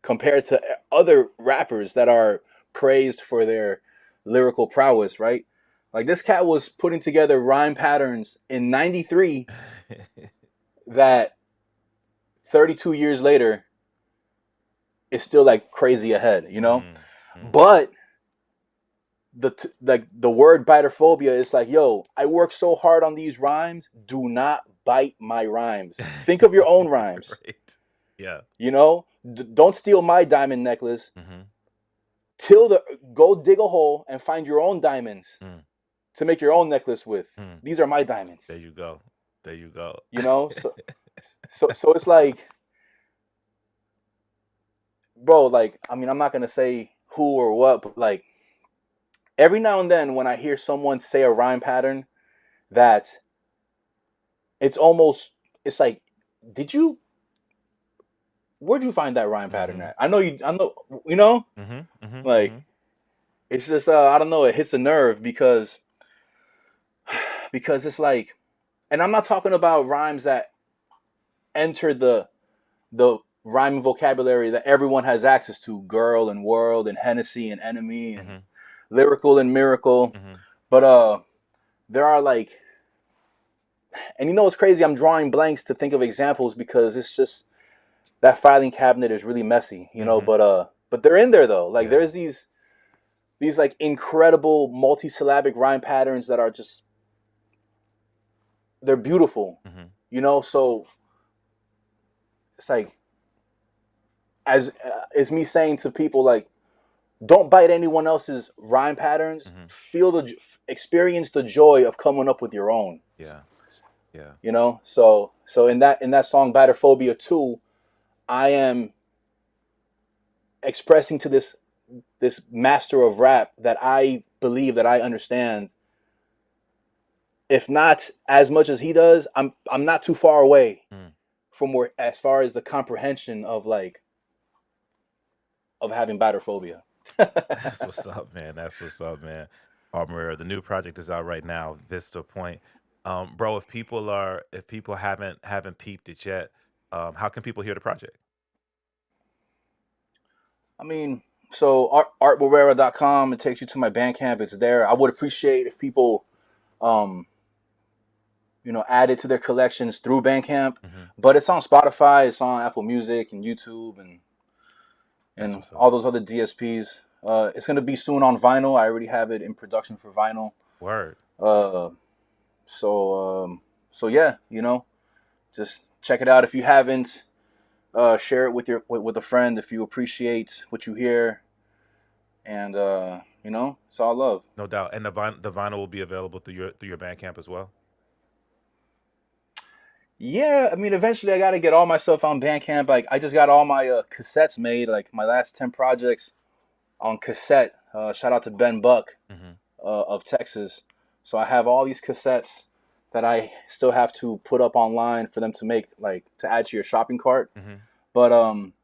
Compared to other rappers that are praised for their lyrical prowess, right? Like this cat was putting together rhyme patterns in 93 that 32 years later is still like crazy ahead, you know? But the word biterphobia is like, yo, I work so hard on these rhymes, do not bite my rhymes. Think of your own rhymes. Right. Yeah. You know, don't steal my diamond necklace. Go dig a hole and find your own diamonds to make your own necklace with. These are my diamonds. There you go. There you go. You know, so it's like, bro, like, I mean, I'm not gonna say who or what, but like every now and then when I hear someone say a rhyme pattern that it's like, where'd you find that rhyme pattern at? I know, you know, like, it's just, I don't know, it hits a nerve because it's like, and I'm not talking about rhymes that enter the rhyming vocabulary that everyone has access to, girl and world and Hennessy and enemy and lyrical and miracle. But there are like, and you know what's crazy? I'm drawing blanks to think of examples because it's just, that filing cabinet is really messy, you know, but they're in there though. Like there's these like incredible multi-syllabic rhyme patterns that are just, they're beautiful, you know? So it's like, as it's me saying to people, like, don't bite anyone else's rhyme patterns. Experience the joy of coming up with your own. Yeah. Yeah. You know? So in that song Biterphobia 2, I am expressing to this master of rap that I believe that I understand, if not as much as he does, I'm not too far away from where, as far as the comprehension of like, of having biterphobia. That's what's up, man. That's what's up, man. Art Morera, the new project is out right now, Vista Point. Bro, if people haven't peeped it yet, how can people hear the project? I mean, so artmorera.com, it takes you to my Bandcamp. It's there. I would appreciate if people, you know, add it to their collections through Bandcamp. But it's on Spotify, it's on Apple Music and YouTube and all those other DSPs. It's gonna be soon on vinyl. I already have it in production for vinyl. Word. So yeah, you know, just check it out if you haven't. share it with with a friend if you appreciate what you hear, and you know, it's all love. No doubt. And the vinyl will be available through your Bandcamp as well. Yeah, I mean, eventually I got to get all my stuff on Bandcamp. Like, I just got all my cassettes made, like my last 10 projects on cassette. Shout out to Ben Buck of Texas. So I have all these cassettes that I still have to put up online for them to make, like, to add to your shopping cart. But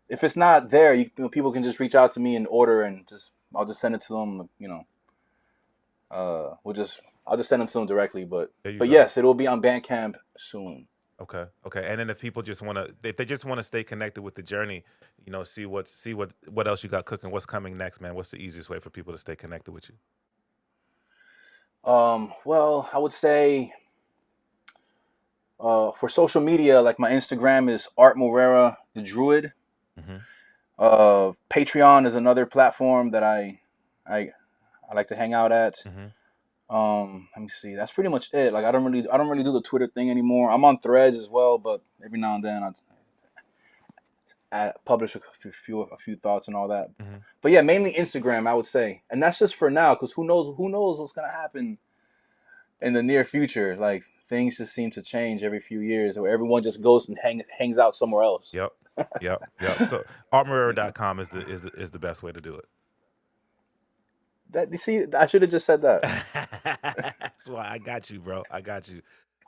if it's not there, you know, people can just reach out to me and order, and I'll just send it to them. You know, I'll just send them to them directly. But yes, it'll be on Bandcamp soon. Okay. And then if people just if they just want to stay connected with the journey, you know, see what else you got cooking, what's coming next, man. What's the easiest way for people to stay connected with you? Well, I would say for social media, like my Instagram is Art Morera the Druid. Patreon is another platform that I like to hang out at. Let me see. That's pretty much it. Like I don't really do the Twitter thing anymore. I'm on Threads as well, but every now and then I publish a few thoughts and all that. But yeah, mainly Instagram, I would say, and that's just for now, because who knows what's gonna happen in the near future. Like things just seem to change every few years, where everyone just goes and hangs out somewhere else. Yep. So artmorera.com is the best way to do it. You see, I should have just said that. That's why I got you, bro. I got you.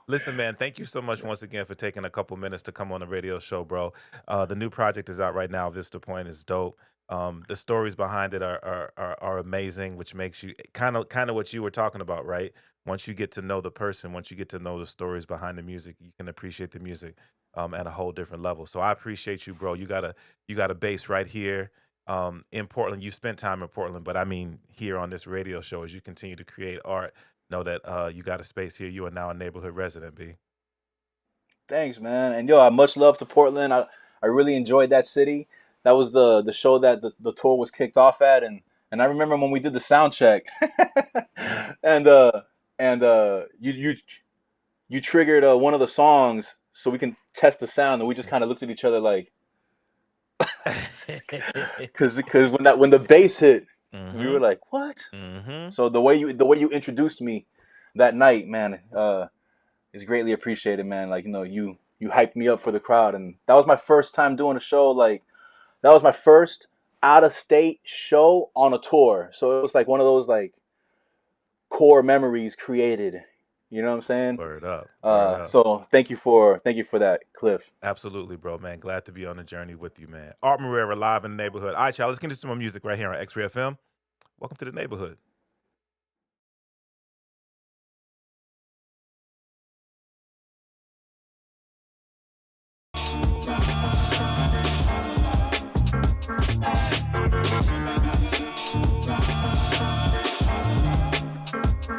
Listen, man, thank you so much once again for taking a couple minutes to come on the radio show, bro. The new project is out right now. Vista Point is dope. The stories behind it are amazing, which makes you kind of what you were talking about, right? Once you get to know the person, once you get to know the stories behind the music, you can appreciate the music at a whole different level. So I appreciate you, bro. You got a base right here. In Portland. You spent time in Portland, but I mean here on this radio show, as you continue to create art, know that you got a space here. You are now a neighborhood resident, B. Thanks, man. And yo, much love to Portland. I really enjoyed that city. That was the show that the tour was kicked off at, and I remember when we did the sound check, and you triggered one of the songs so we can test the sound, and we just kind of looked at each other like. Because when the bass hit, we were like, what? So the way you introduced me that night, man, is greatly appreciated, man. Like, you know, you hyped me up for the crowd, and that was my first time doing a show. Like, that was my first out of state show on a tour. So it was like one of those like core memories created. You know what I'm saying? Word up. So thank you for that, Cliff. Absolutely, bro, man. Glad to be on the journey with you, man. Art Morera live in the neighborhood. All right, y'all, let's get into some more music right here on XRAY FM. Welcome to the neighborhood.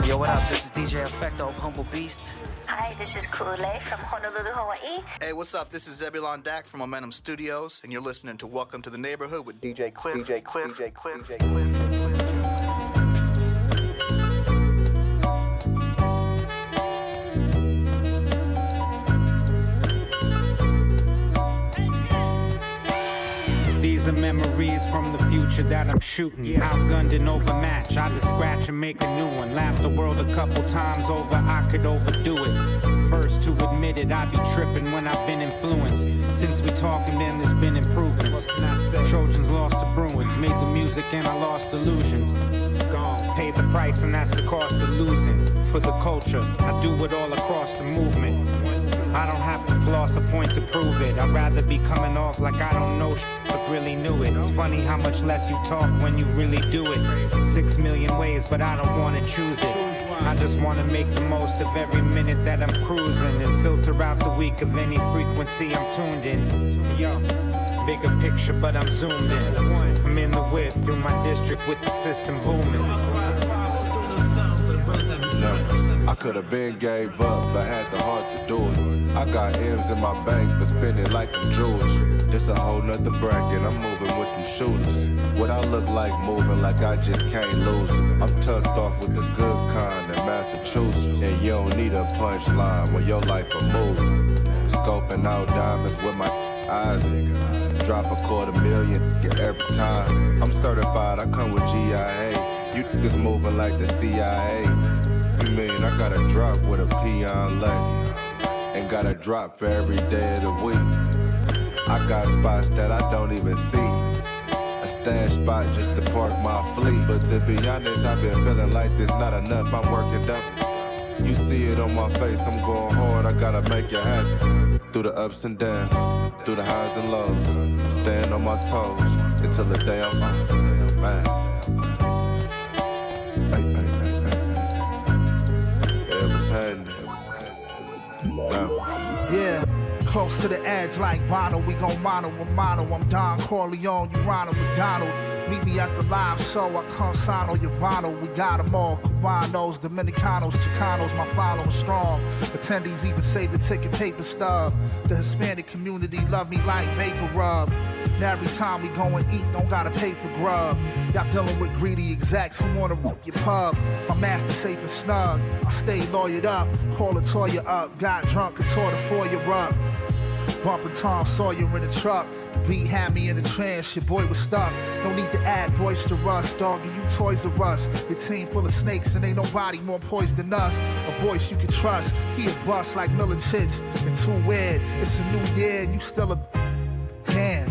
Yo, what up? This is DJ Effecto, Humble Beast. Hi, this is Kule from Honolulu, Hawaii. Hey, what's up? This is Zebulon Dak from Momentum Studios, and you're listening to Welcome to the Neighborhood with DJ Cliff. These are memories from the future that I'm shooting. Outgunned and overmatched, I just scratch and make a new one. Laughed the world a couple times over, I could overdo it. First to admit it, I be tripping when I've been influenced. Since we talking, then there's been improvements. Trojans lost to Bruins, made the music and I lost illusions. Gone, paid the price and that's the cost of losing. For the culture, I do it all across the movement. I don't have to floss a point to prove it. I'd rather be coming off like I don't know but really knew it. It's funny how much less you talk when you really do it. 6 million ways, but I don't want to choose it. I just want to make the most of every minute that I'm cruising and filter out the weak of any frequency I'm tuned in. Yo, bigger picture, but I'm zoomed in. I'm in the whip through my district with the system booming. I could have been gave up, but had the heart to do it. I got M's in my bank, but spend it like I'm Jewish. This a whole nother bracket, I'm moving with them shooters. What I look like moving like I just can't lose it. I'm tucked off with the good kind in Massachusetts. And you don't need a punchline when your life a movie. Scoping out diamonds with my Isaac, drop $250,000 every time. I'm certified, I come with GIA. You niggas moving like the CIA. You mean I gotta drop with a peon lay? And gotta drop for every day of the week. I got spots that I don't even see. A stash spot just to park my fleet. But to be honest, I've been feeling like this not enough. I'm working up. You see it on my face, I'm going hard. I gotta make it happen. Through the ups and downs, through the highs and lows. Staying on my toes until the day I'm on. Man. Yeah, close to the edge like vinyl. We gon' mono with mono. I'm Don Corleone, you Ronald McDonald. Meet me at the live show, I consigno your vinyl. We got them all, Cubanos, Dominicanos, Chicanos, my following strong. Attendees even save the ticket paper stub. The Hispanic community love me like Vapor Rub. Now every time we go and eat, don't gotta pay for grub. Y'all dealing with greedy execs who wanna root your pub. My master safe and snug, I stay lawyered up. Call Latoya up, got drunk and tore the foyer up. Bumping Tom Sawyer in the truck. The beat had me in a trance, your boy was stuck. No need to add boisterous, dog, you Toys R Us. Your team full of snakes and ain't nobody more poised than us. A voice you can trust, he a bust like Milicic. And too weird, it's a new year and you still a damn.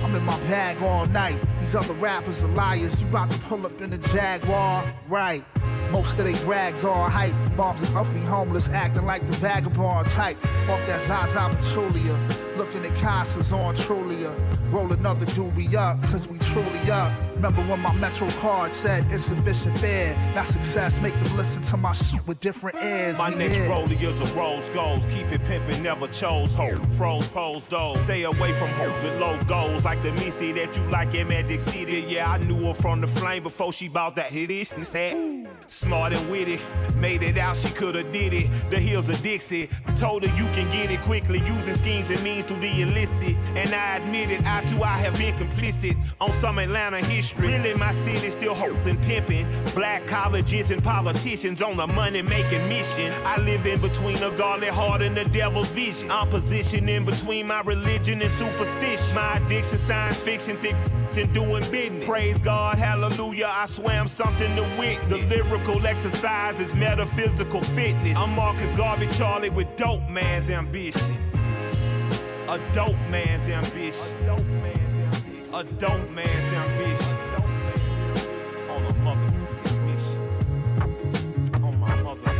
I'm in my bag all night, these other rappers are liars. You about to pull up in the Jaguar, right? Most of they brags all hype. Moms and uppity homeless acting like the vagabond type. Off that Zaza Pachulia, looking at Casas on Trulia. Roll another doobie up, cause we truly up. Remember when my Metro card said insufficient fare. Not success, make them listen to my shit with different ears. My next rollie is a rose goals. Keep it pimpin', never chose hope. Froze pose those. Stay away from hope with low goals. Like the Missy that you like in Magic City. Yeah, I knew her from the flame before she bought that hit it. Said, smart and witty. Made it out, she coulda did it. The heels of Dixie. Told her you can get it quickly. Using schemes and means to the illicit. And I admit it, I have been complicit on some Atlanta history. Really, my city still holding pimping. Black colleges and politicians on a money-making mission. I live in between a godly heart and the devil's vision. I'm positioned in between my religion and superstition. My addiction, science fiction, thick and doing business. Praise God, hallelujah, I swear I'm something to witness. The lyrical exercise is metaphysical fitness. I'm Marcus Garvey Charlie with dope man's ambition. A dope man's ambition. A dope man's ambition. On a motherfucking mission. On my motherfucking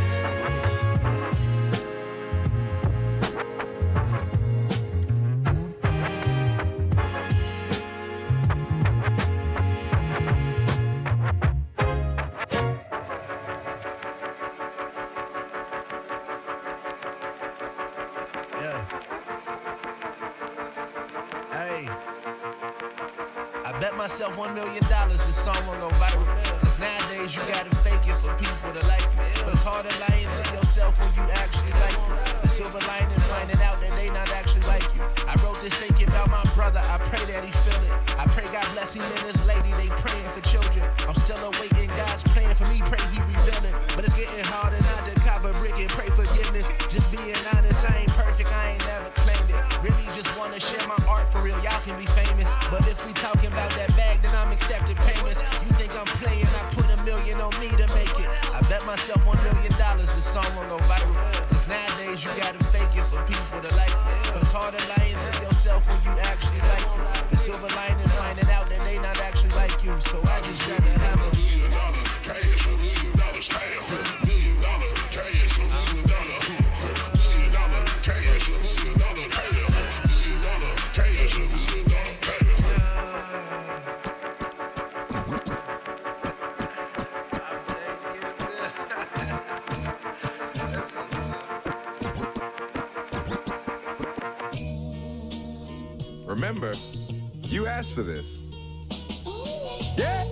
Bet myself $1 million this song won't go viral. Cause nowadays you gotta fake it for people to like you. But it's hard to lie into yourself when you actually like you. The silver lining, finding out that they not actually like you. I wrote this thinking about my brother, I pray that he feel it. I pray God bless him and his lady, they praying for children. I'm still awaiting God's plan for me, pray he reveal it. But it's getting harder not to cop a brick and pray forgiveness. Just being honest, I ain't perfect, I ain't never claimed it. Really just wanna share my art for real, y'all can be famous. But if we talking about that bag, then I'm accepting payments. You think I'm playing, I put $1 million on me to make it. I bet myself $1 million this song won't go viral. Cause nowadays you gotta fake it for people to like you. But it's hard to lie into yourself when you actually like you. The silver lining, finding out that they not actually like you. So I just gotta have a $1 million cash, $1 million cash, $1 million cash, $1 million cash, $1 million cash, $1 million cash, $1 million. Remember, you asked for this. Yeah.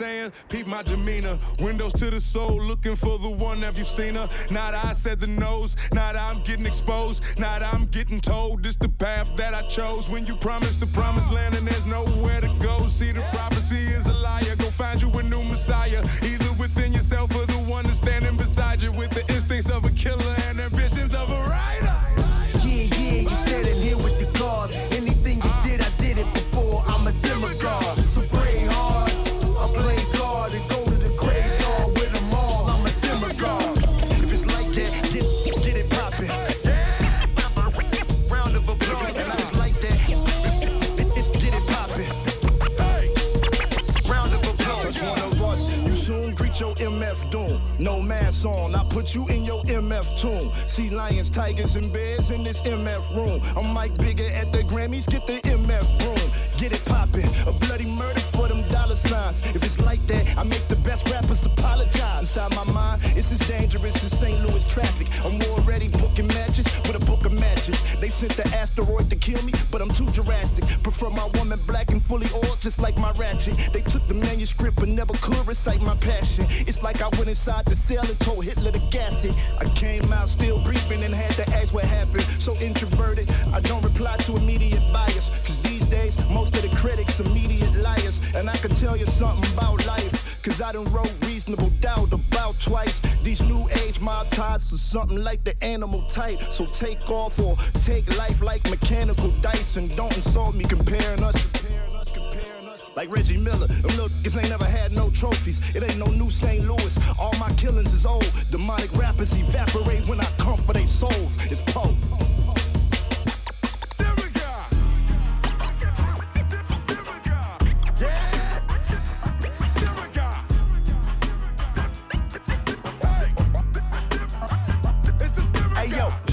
saying? Peep my demeanor. Windows to the soul, looking for the one. Have you seen her? Not I said the nose. Not I'm getting exposed. Not I'm getting told. This the path that I chose. When you promise the promised land and there's nowhere to go. See, the prophecy is a liar. Go find you a new messiah. Either within yourself or the one that's standing beside you. With the instincts of a killer and ambitions of a writer. Yeah, you standing here with the guards. Anything you did, I did it before. I'm a demigod. So pray hard, I play guard and go to the graveyard with them all. I'm a demigod. If it's like that, get it poppin'. Round of applause. If it's like that, get it poppin'. Round of applause. Touch one of us, you soon greet your MF doom. No mask on, I put you in your MF tomb. See lions, tigers, and bears in this MF room. I'm Mike Bigger at the Grammys, get the MF room. Get it poppin', a bloody murder for them dollar signs. If it's like that, I make the best rappers apologize. Inside my mind, it's as dangerous as St. Louis traffic. I'm already booking matches with a book of matches. They sent the asteroid to kill me, but I'm too Jurassic. Prefer my woman black and fully oiled, just like my ratchet. They took the manuscript but never could recite my passion. It's like I went inside the cell and told Hitler to gas it. I came out still breathing and had to ask what happened. So introverted, I don't reply to immediate bias. Cause these days, most of the critics immediate liars. And I can tell you something about life. Cause I done wrote Reasonable Doubt about twice. These new age mob ties are something like the animal type. So take off or take life like mechanical dice. And don't insult me comparing us. Like Reggie Miller, them little niggas ain't never had no trophies. It ain't no new St. Louis. All my killings is old. Demonic rappers evaporate when I come for their souls. It's Poe.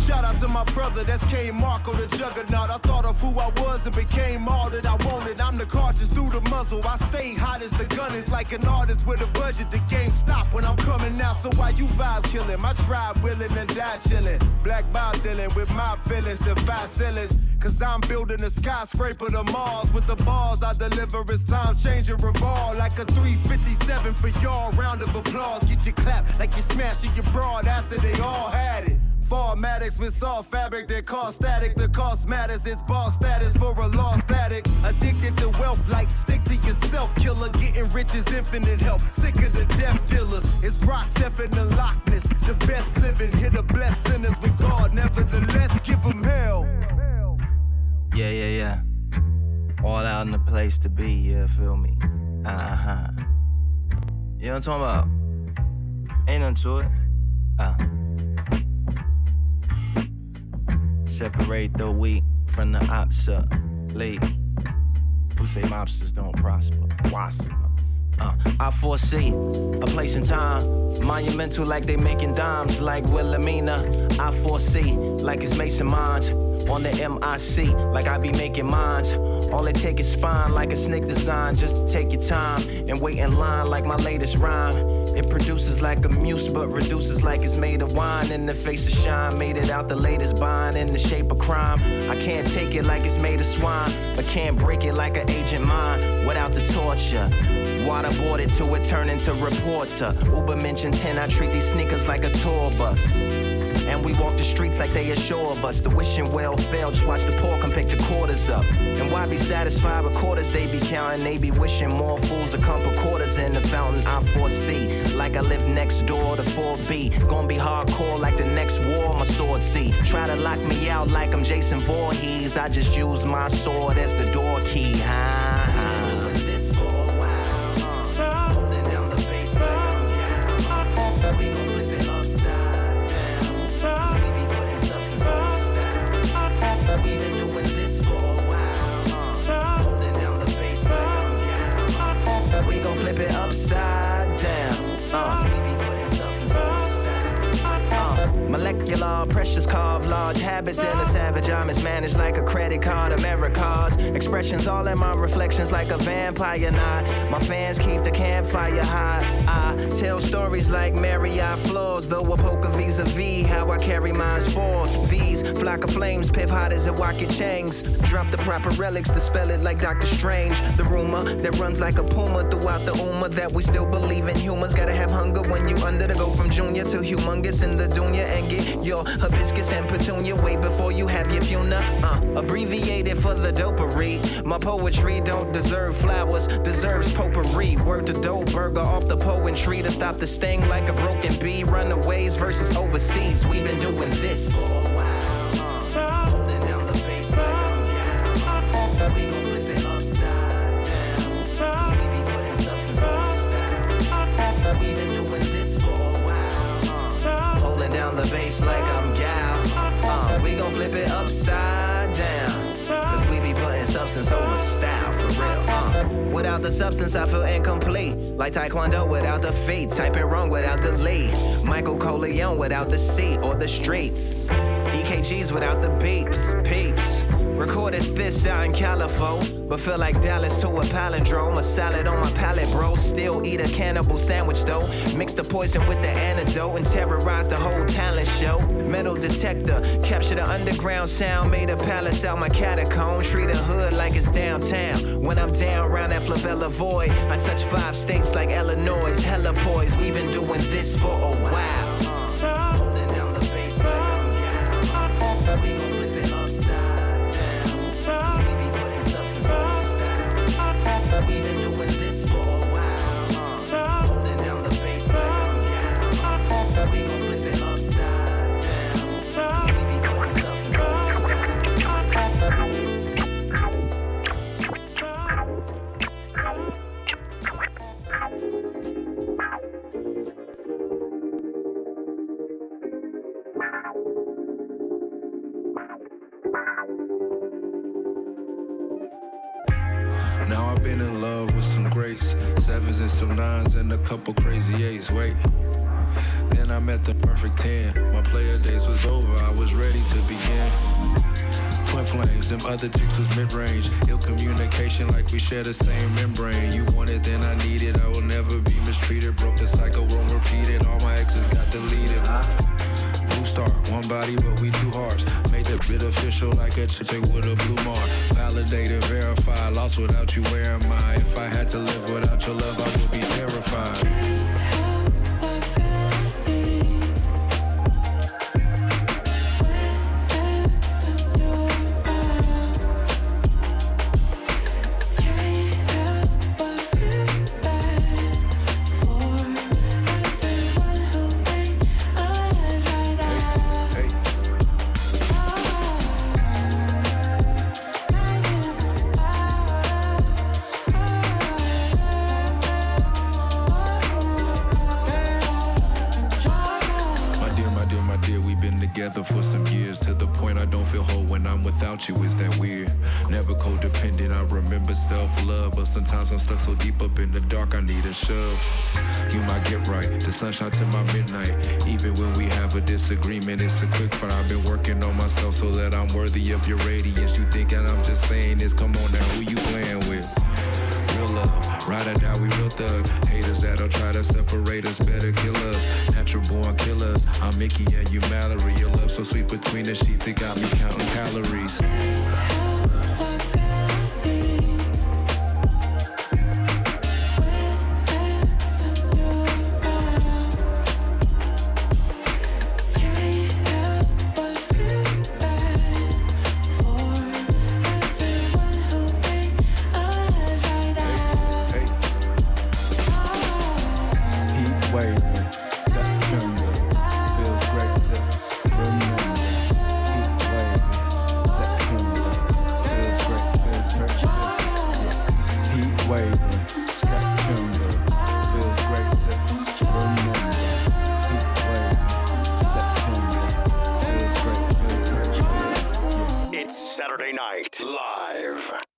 Shout out to my brother, that's K Marco, the juggernaut. I thought of who I was and became all that I wanted. I'm the cartridge through the muzzle. I stay hot as the gun is like an artist with a budget. The game stop when I'm coming out. So why you vibe killing? My tribe willing and die chilling. Black Bob dealing with my feelings, defy ceilings. Cause I'm building a skyscraper to Mars. With the bars I deliver as time change and revolve. Like a 357 for y'all. Round of applause. Get your clap like you're smashing your broad after they all had it. Formatics with soft fabric that cause static. The cost matters, it's ball status for a lost static. Addicted to wealth like stick to yourself, killer. Getting rich is infinite help. Sick of the death dealers. It's rock Tef in the Loch Ness. The best living, here to bless sinners with God. Nevertheless, give them hell. Yeah. All out in the place to be, yeah, feel me? You know what I'm talking about? Ain't nothing to it. Separate the weak from the obsolete. Who say mobsters don't prosper? I foresee a place and time monumental like they making dimes like Wilhelmina. I foresee like it's Mason Mines on the MIC like I be making mines. All it take is spine like a snake design just to take your time and wait in line like my latest rhyme. It produces like a muse but reduces like it's made of wine. In the face of shine, made it out the latest bind in the shape of crime. I can't take it like it's made of swine, but can't break it like an agent mine without the torture. Waterboarded till it turn into reporter. Uber mentioned 10, I treat these sneakers like a tour bus. And we walk the streets like they assure of us. The wishing well failed, just watch the poor come pick the quarters up. And why be satisfied with quarters they be counting? They be wishing more fools to come put quarters in the fountain. I foresee, like I live next door to 4B. Gonna be hardcore like the next war, my sword see. Try to lock me out like I'm Jason Voorhees. I just use my sword as the door key. This for a while. Holding down the bass like I'm cow. We gon' flip it upside down. Baby, putting substance on the style. We've been doing this for a while. Holding down the bass like I'm cow. We gon' flip it upside down. Baby, putting substance on the style. Molecular pressures carve large habits in a savage. I mismanaged like a credit card, Americas. Expressions all in my reflections like a vampire night. My fans keep the campfire high. I tell stories like Marriott floors, though a poker vis-a-vis how I carry mine's forth. These Flock of flames, piff hot as a rocket chains. Drop the proper relics to spell it like Doctor Strange. The rumor that runs like a puma throughout the Uma that we still believe in humans. Gotta have hunger when you under to go from junior to humongous in the dunya and get your hibiscus and petunia way before you have your funa. Abbreviated for the dopery. My poetry don't deserve flowers, deserves potpourri. Word to dough burger off the poetry to stop the sting like a broken bee. Runaways versus overseas. We've been doing this for a while. Holding down the bass like I'm gal. We gon' flip it upside down. We be putting substance on style. We've been doing this for a while. Holding down the bass like I'm gal. We gon' flip it upside down. Cause we be putting substance over style for real. Without the substance, I feel incomplete. Like Taekwondo without the feet. Typing wrong without the lead. Michael Corleone without the seat or the streets. EKGs without the beeps, peeps. Recorded this out in California, but feel like Dallas to a palindrome. A salad on my palate, bro. Still eat a cannibal sandwich, though. Mix the poison with the antidote and terrorize the whole talent show. Metal detector, capture the underground sound. Made a palace out my catacomb. Treat a hood like it's downtown. When I'm down around that favela void, I touch 5 states like Illinois. Hella poised, we've been doing this for a while. Holding down the bass like I'm gal. We gon' flip it upside down. We be putting substance on style. We've been doing this for a while. Holding down the bass like I'm gal. We gon' flip it upside down. We be putting substance on style. Now I've been in love with some grace, 7s and some 9s and a couple crazy 8s, wait. Then I met the perfect 10, my player days was over, I was ready to begin. Twin flames, them other chicks was mid-range. Ill communication like we share the same membrane. You want it, then I need it, I will never be mistreated. Broke the cycle, won't repeat it, all my exes got deleted. Blue star, one body but we 2 hearts. Made the bit official like a chick with a blue mark. Validated, verified, lost without you, where am I? If I had to live without your love, I would be terrified. For some years, to the point I don't feel whole when I'm without you. Is that weird? Never codependent, I remember self-love, but sometimes I'm stuck so deep up in the dark I need a shove. You might get right, the sunshine to my midnight. Even when we have a disagreement, it's a quick fight. I've been working on myself so that I'm worthy of your radiance. You thinking I'm just saying this, come on now, who you playing with? Real love, ride or die, we real thug. Haters that'll try to separate us, better kill us. Natural born killers, I'm Mickey and you Mallory. Your love so sweet between the sheets, it got me counting calories.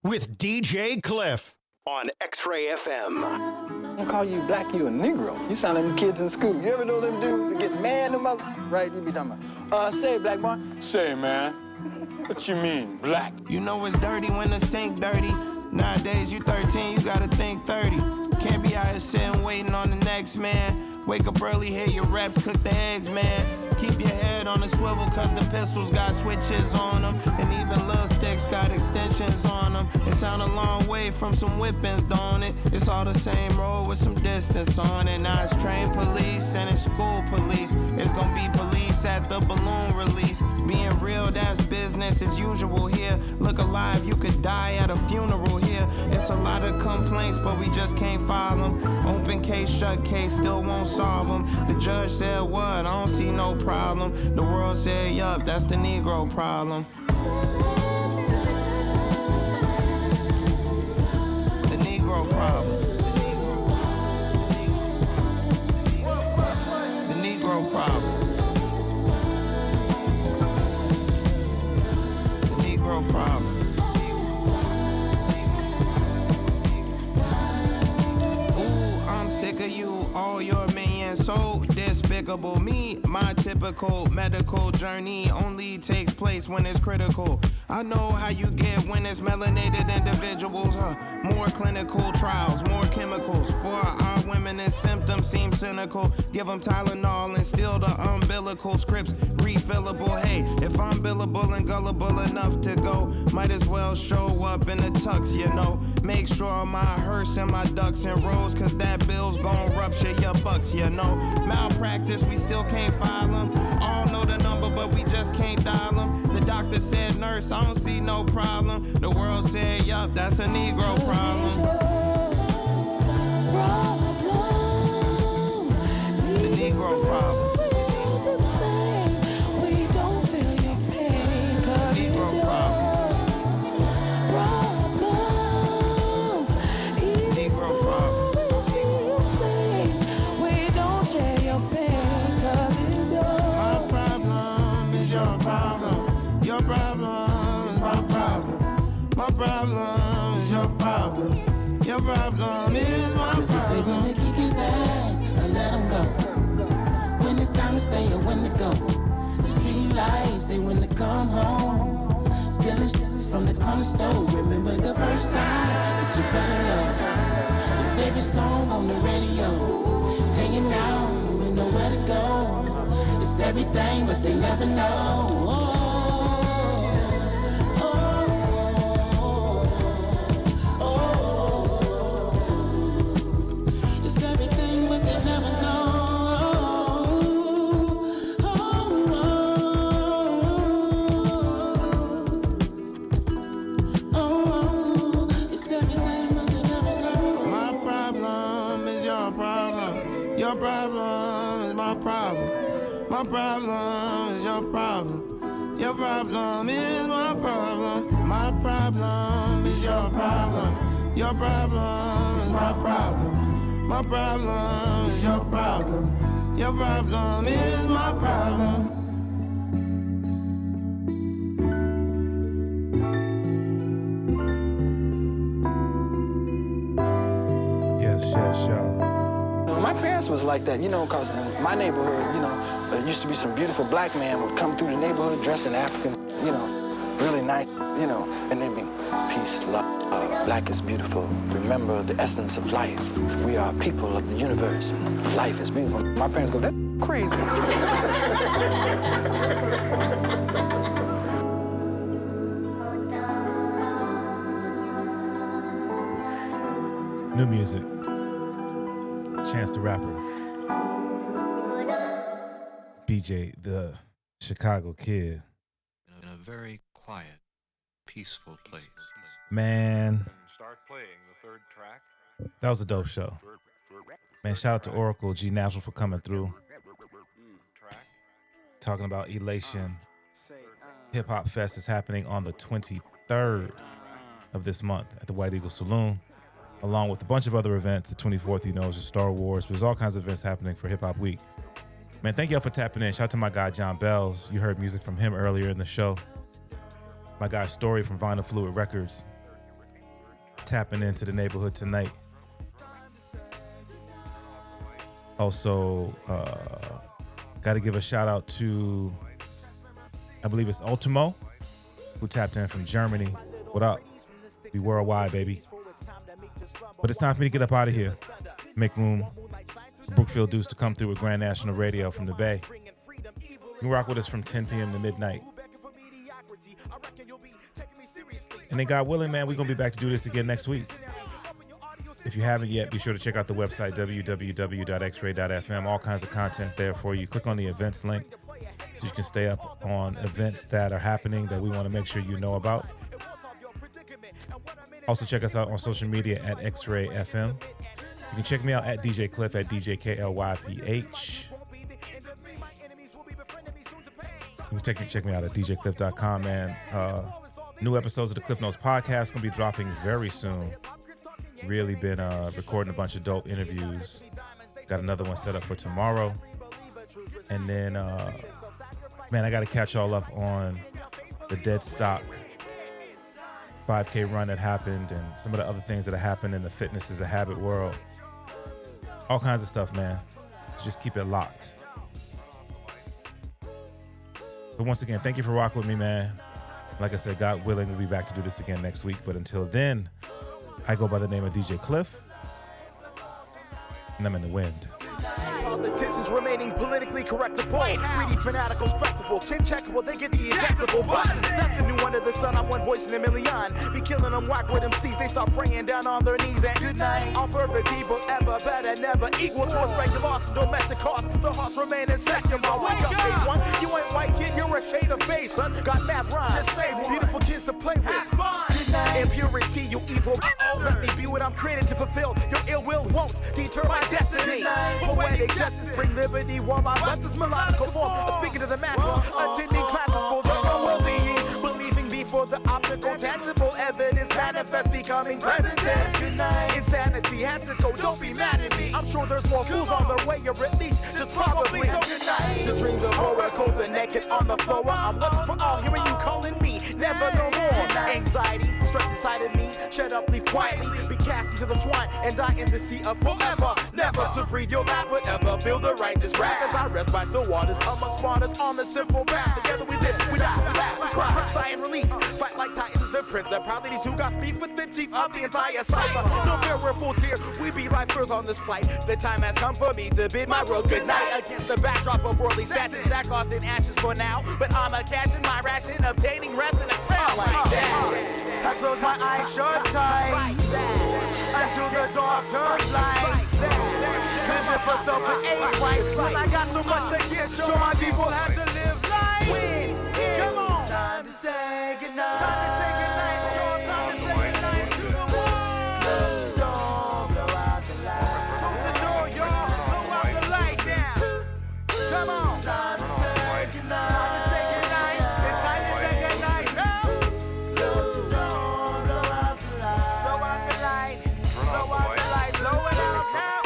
With DJ Cliff on XRAY FM. I'm gonna call you black, you a Negro. You sound like them kids in school. You ever know them dudes that get mad at them mother? Right, you be talking about, say black boy. Say, man, what you mean, black? You know it's dirty when the sink dirty. Nowadays, you 13, you gotta think 30. Can't be out here sitting waiting on the next man. Wake up early, hear your reps, cook the eggs, man. Keep your head on a swivel, cause the pistols got switches on them. And even little sticks got extensions on them. It sound a long way from some whippings, don't it? It's all the same road with some distance on it. Now it's train police and it's school police. It's gonna be police at the balloon release. Being real, that's business as usual here. Look alive, you could die at a funeral here. It's a lot of complaints, but we just can't file them. Open case, shut case, still won't solve them. The judge said what? I don't see no problem. The world said, yup, that's the Negro problem. The Negro problem. The Negro problem. The Negro problem. Sick of you, all your minions, so despicable. Me, my typical medical journey only takes place when it's critical. I know how you get when it's melanated individuals. More clinical trials, more chemicals. For our women and symptoms seem cynical. Give them Tylenol and steal the umbilical scripts. Refillable, hey, if I'm billable and gullible enough to go, might as well show up in a tux, you know. Make sure my hearse and my ducks in rows, cause that bill's gon' rupture your bucks, you know. Malpractice, we still can't file them. All know the number, but we just can't dial them. The doctor said, nurse, I don't see no problem. The world said, yup, that's a Negro problem. The Negro problem. Problem is your problem. Your problem is my problem. You say when to kick his ass and let him go. When it's time to stay or when to go. Street lights say when to come home. Stealing shit from the corner store. Remember the first time that you fell in love. Your favorite song on the radio. Hanging out with nowhere to go. It's everything but they never know. Oh. Your problem is my problem. My problem is your problem. Your problem is my problem. My problem is your problem. Your problem is my problem. My problem is your problem. Your problem is my problem. Yes, y'all. My parents was like that, you know, because in my neighborhood, you know, there used to be some beautiful black men would come through the neighborhood dressed in African, you know, really nice, you know, and they'd be peace, love, black is beautiful. Remember the essence of life. We are people of the universe. Life is beautiful. My parents go, that's crazy. New music. Chance the Rapper. BJ, the Chicago Kid. In a very quiet, peaceful place. Man. Start playing the third track. That was a dope show. Man, shout out to Oracle G National for coming through. Talking about Elation Hip Hop Fest is happening on the 23rd of this month at the White Eagle Saloon, along with a bunch of other events. The 24th, you know, is Star Wars. There's all kinds of events happening for Hip Hop Week. Man, thank y'all for tapping in. Shout out to my guy, John Bells. You heard music from him earlier in the show. My guy, Story from Vinyl Fluid Records. Tapping into the neighborhood tonight. Also, got to give a shout out to, I believe it's Ultimo, who tapped in from Germany. What up? Be worldwide, baby. But it's time for me to get up out of here. Make room for Brookfield Deuce to come through with Grand National Radio from the Bay. You can rock with us from 10 p.m. to midnight. And then God willing, man, we're going to be back to do this again next week. If you haven't yet, be sure to check out the website, www.xray.fm. All kinds of content there for you. Click on the events link so you can stay up on events that are happening that we want to make sure you know about. Also, check us out on social media at XRAY FM. You can check me out at DJ Cliff at DJKLYPH. You can check me out at djcliff.com, man. New episodes of the Cliff Notes podcast going to be dropping very soon. Really been recording a bunch of dope interviews. Got another one set up for tomorrow. And then, man, I got to catch y'all up on the Dead Stock 5K run that happened and some of the other things that have happened in the fitness is a habit world. All kinds of stuff, man. So just keep it locked. But once again, thank you for rocking with me, man. Like I said, God willing, we'll be back to do this again next week. But until then, I go by the name of DJ Cliff, and I'm in the wind. Politicians remaining politically correct to point. Greedy, fanatical, spectacle, chin-checkable, they get the injectable buttons. Nothing new under the sun, I'm one voice in a million. Be killing them whack with MCs, they start praying down on their knees. And good night. All perfect people ever better, never equal to us. Break the loss and domestic cost, the hearts remain in second. But wake up, phase one, you ain't white kid, you're a shade of face, son. Got mad rhymes, just say beautiful kids to play with. Impurity, you evil. Let me be what I'm created to fulfill. Your ill will won't deter my destiny. Poetic justice, bring liberty while my bust is melodical form. Speaking to the masses, attending classes for their own well-being. Believing before the optical, tangible evidence manifest, becoming present tense. Insanity had to go, don't be mad at me. I'm sure there's more fools on their way, or at least just probably. So good night. The dreams of horror, cold and naked on the floor. I'm looking for all, hearing you calling me. Never no more. Anxiety, stress inside of me. Shut up, leave quietly. Be cast into the swine and die in the sea of forever. Never to breathe your laugh, whatever. Feel the righteous wrath as I rest by the waters amongst martyrs on the simple path. Together we live, we die, we laugh, we cry, sigh and relief. Fight like titans, the principalities who got beef with the chief of the entire cipher. No fear, we're fools here. We be lifers on this flight. The time has come for me to bid my world goodnight. Against the backdrop of worldly sadness, sackcloth in ashes for now. But I'm a cash in my ration, obtaining rest in a crowd like that. I close my eyes shut tight until the dark turns light. Living for self and ain't right. When I got so much to give, so my people have to live life. Come on. Time to say goodnight. Time to say goodnight. Sure, time to say goodnight to the world. Close the door, blow out the light. Close the door, y'all. Blow out the light now. Come on. It's time to say goodnight. Time to say goodnight. It's time to say goodnight now. Close the door, blow out the light. Blow out the light. Blow out the light. Blow it out now.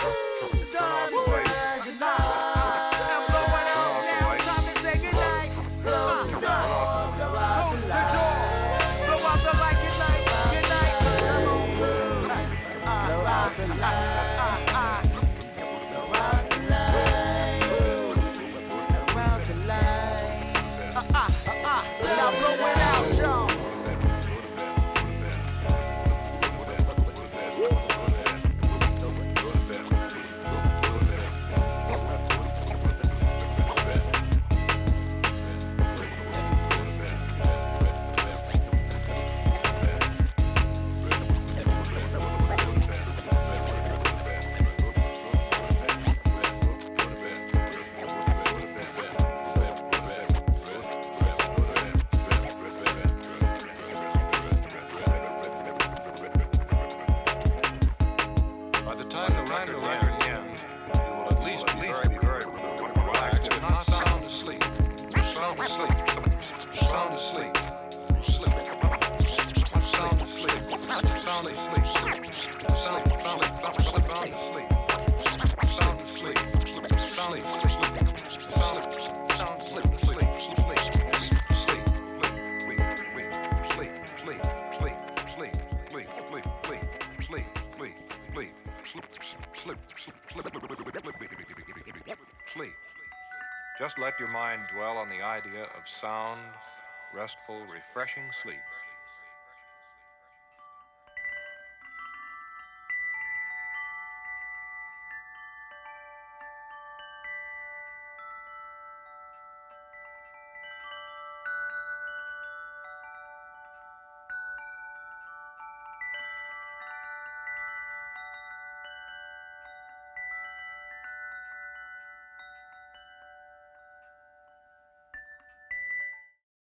It's time to say goodnight. I'm blowing out now. It's time to say goodnight. Close the door. Close the door. Blow out the light. Good night. Good night. Blow out the light. Blow out the light. Blow out the light. Now blow it out, y'all. By the time the record ends, you will at least be very relaxed, but not sound asleep. Sound asleep. Sound asleep. Sleep. Sound asleep. Sound asleep. Sound asleep. Sound asleep. Sound sleep. Just let your mind dwell on the idea of sound, restful, refreshing sleep.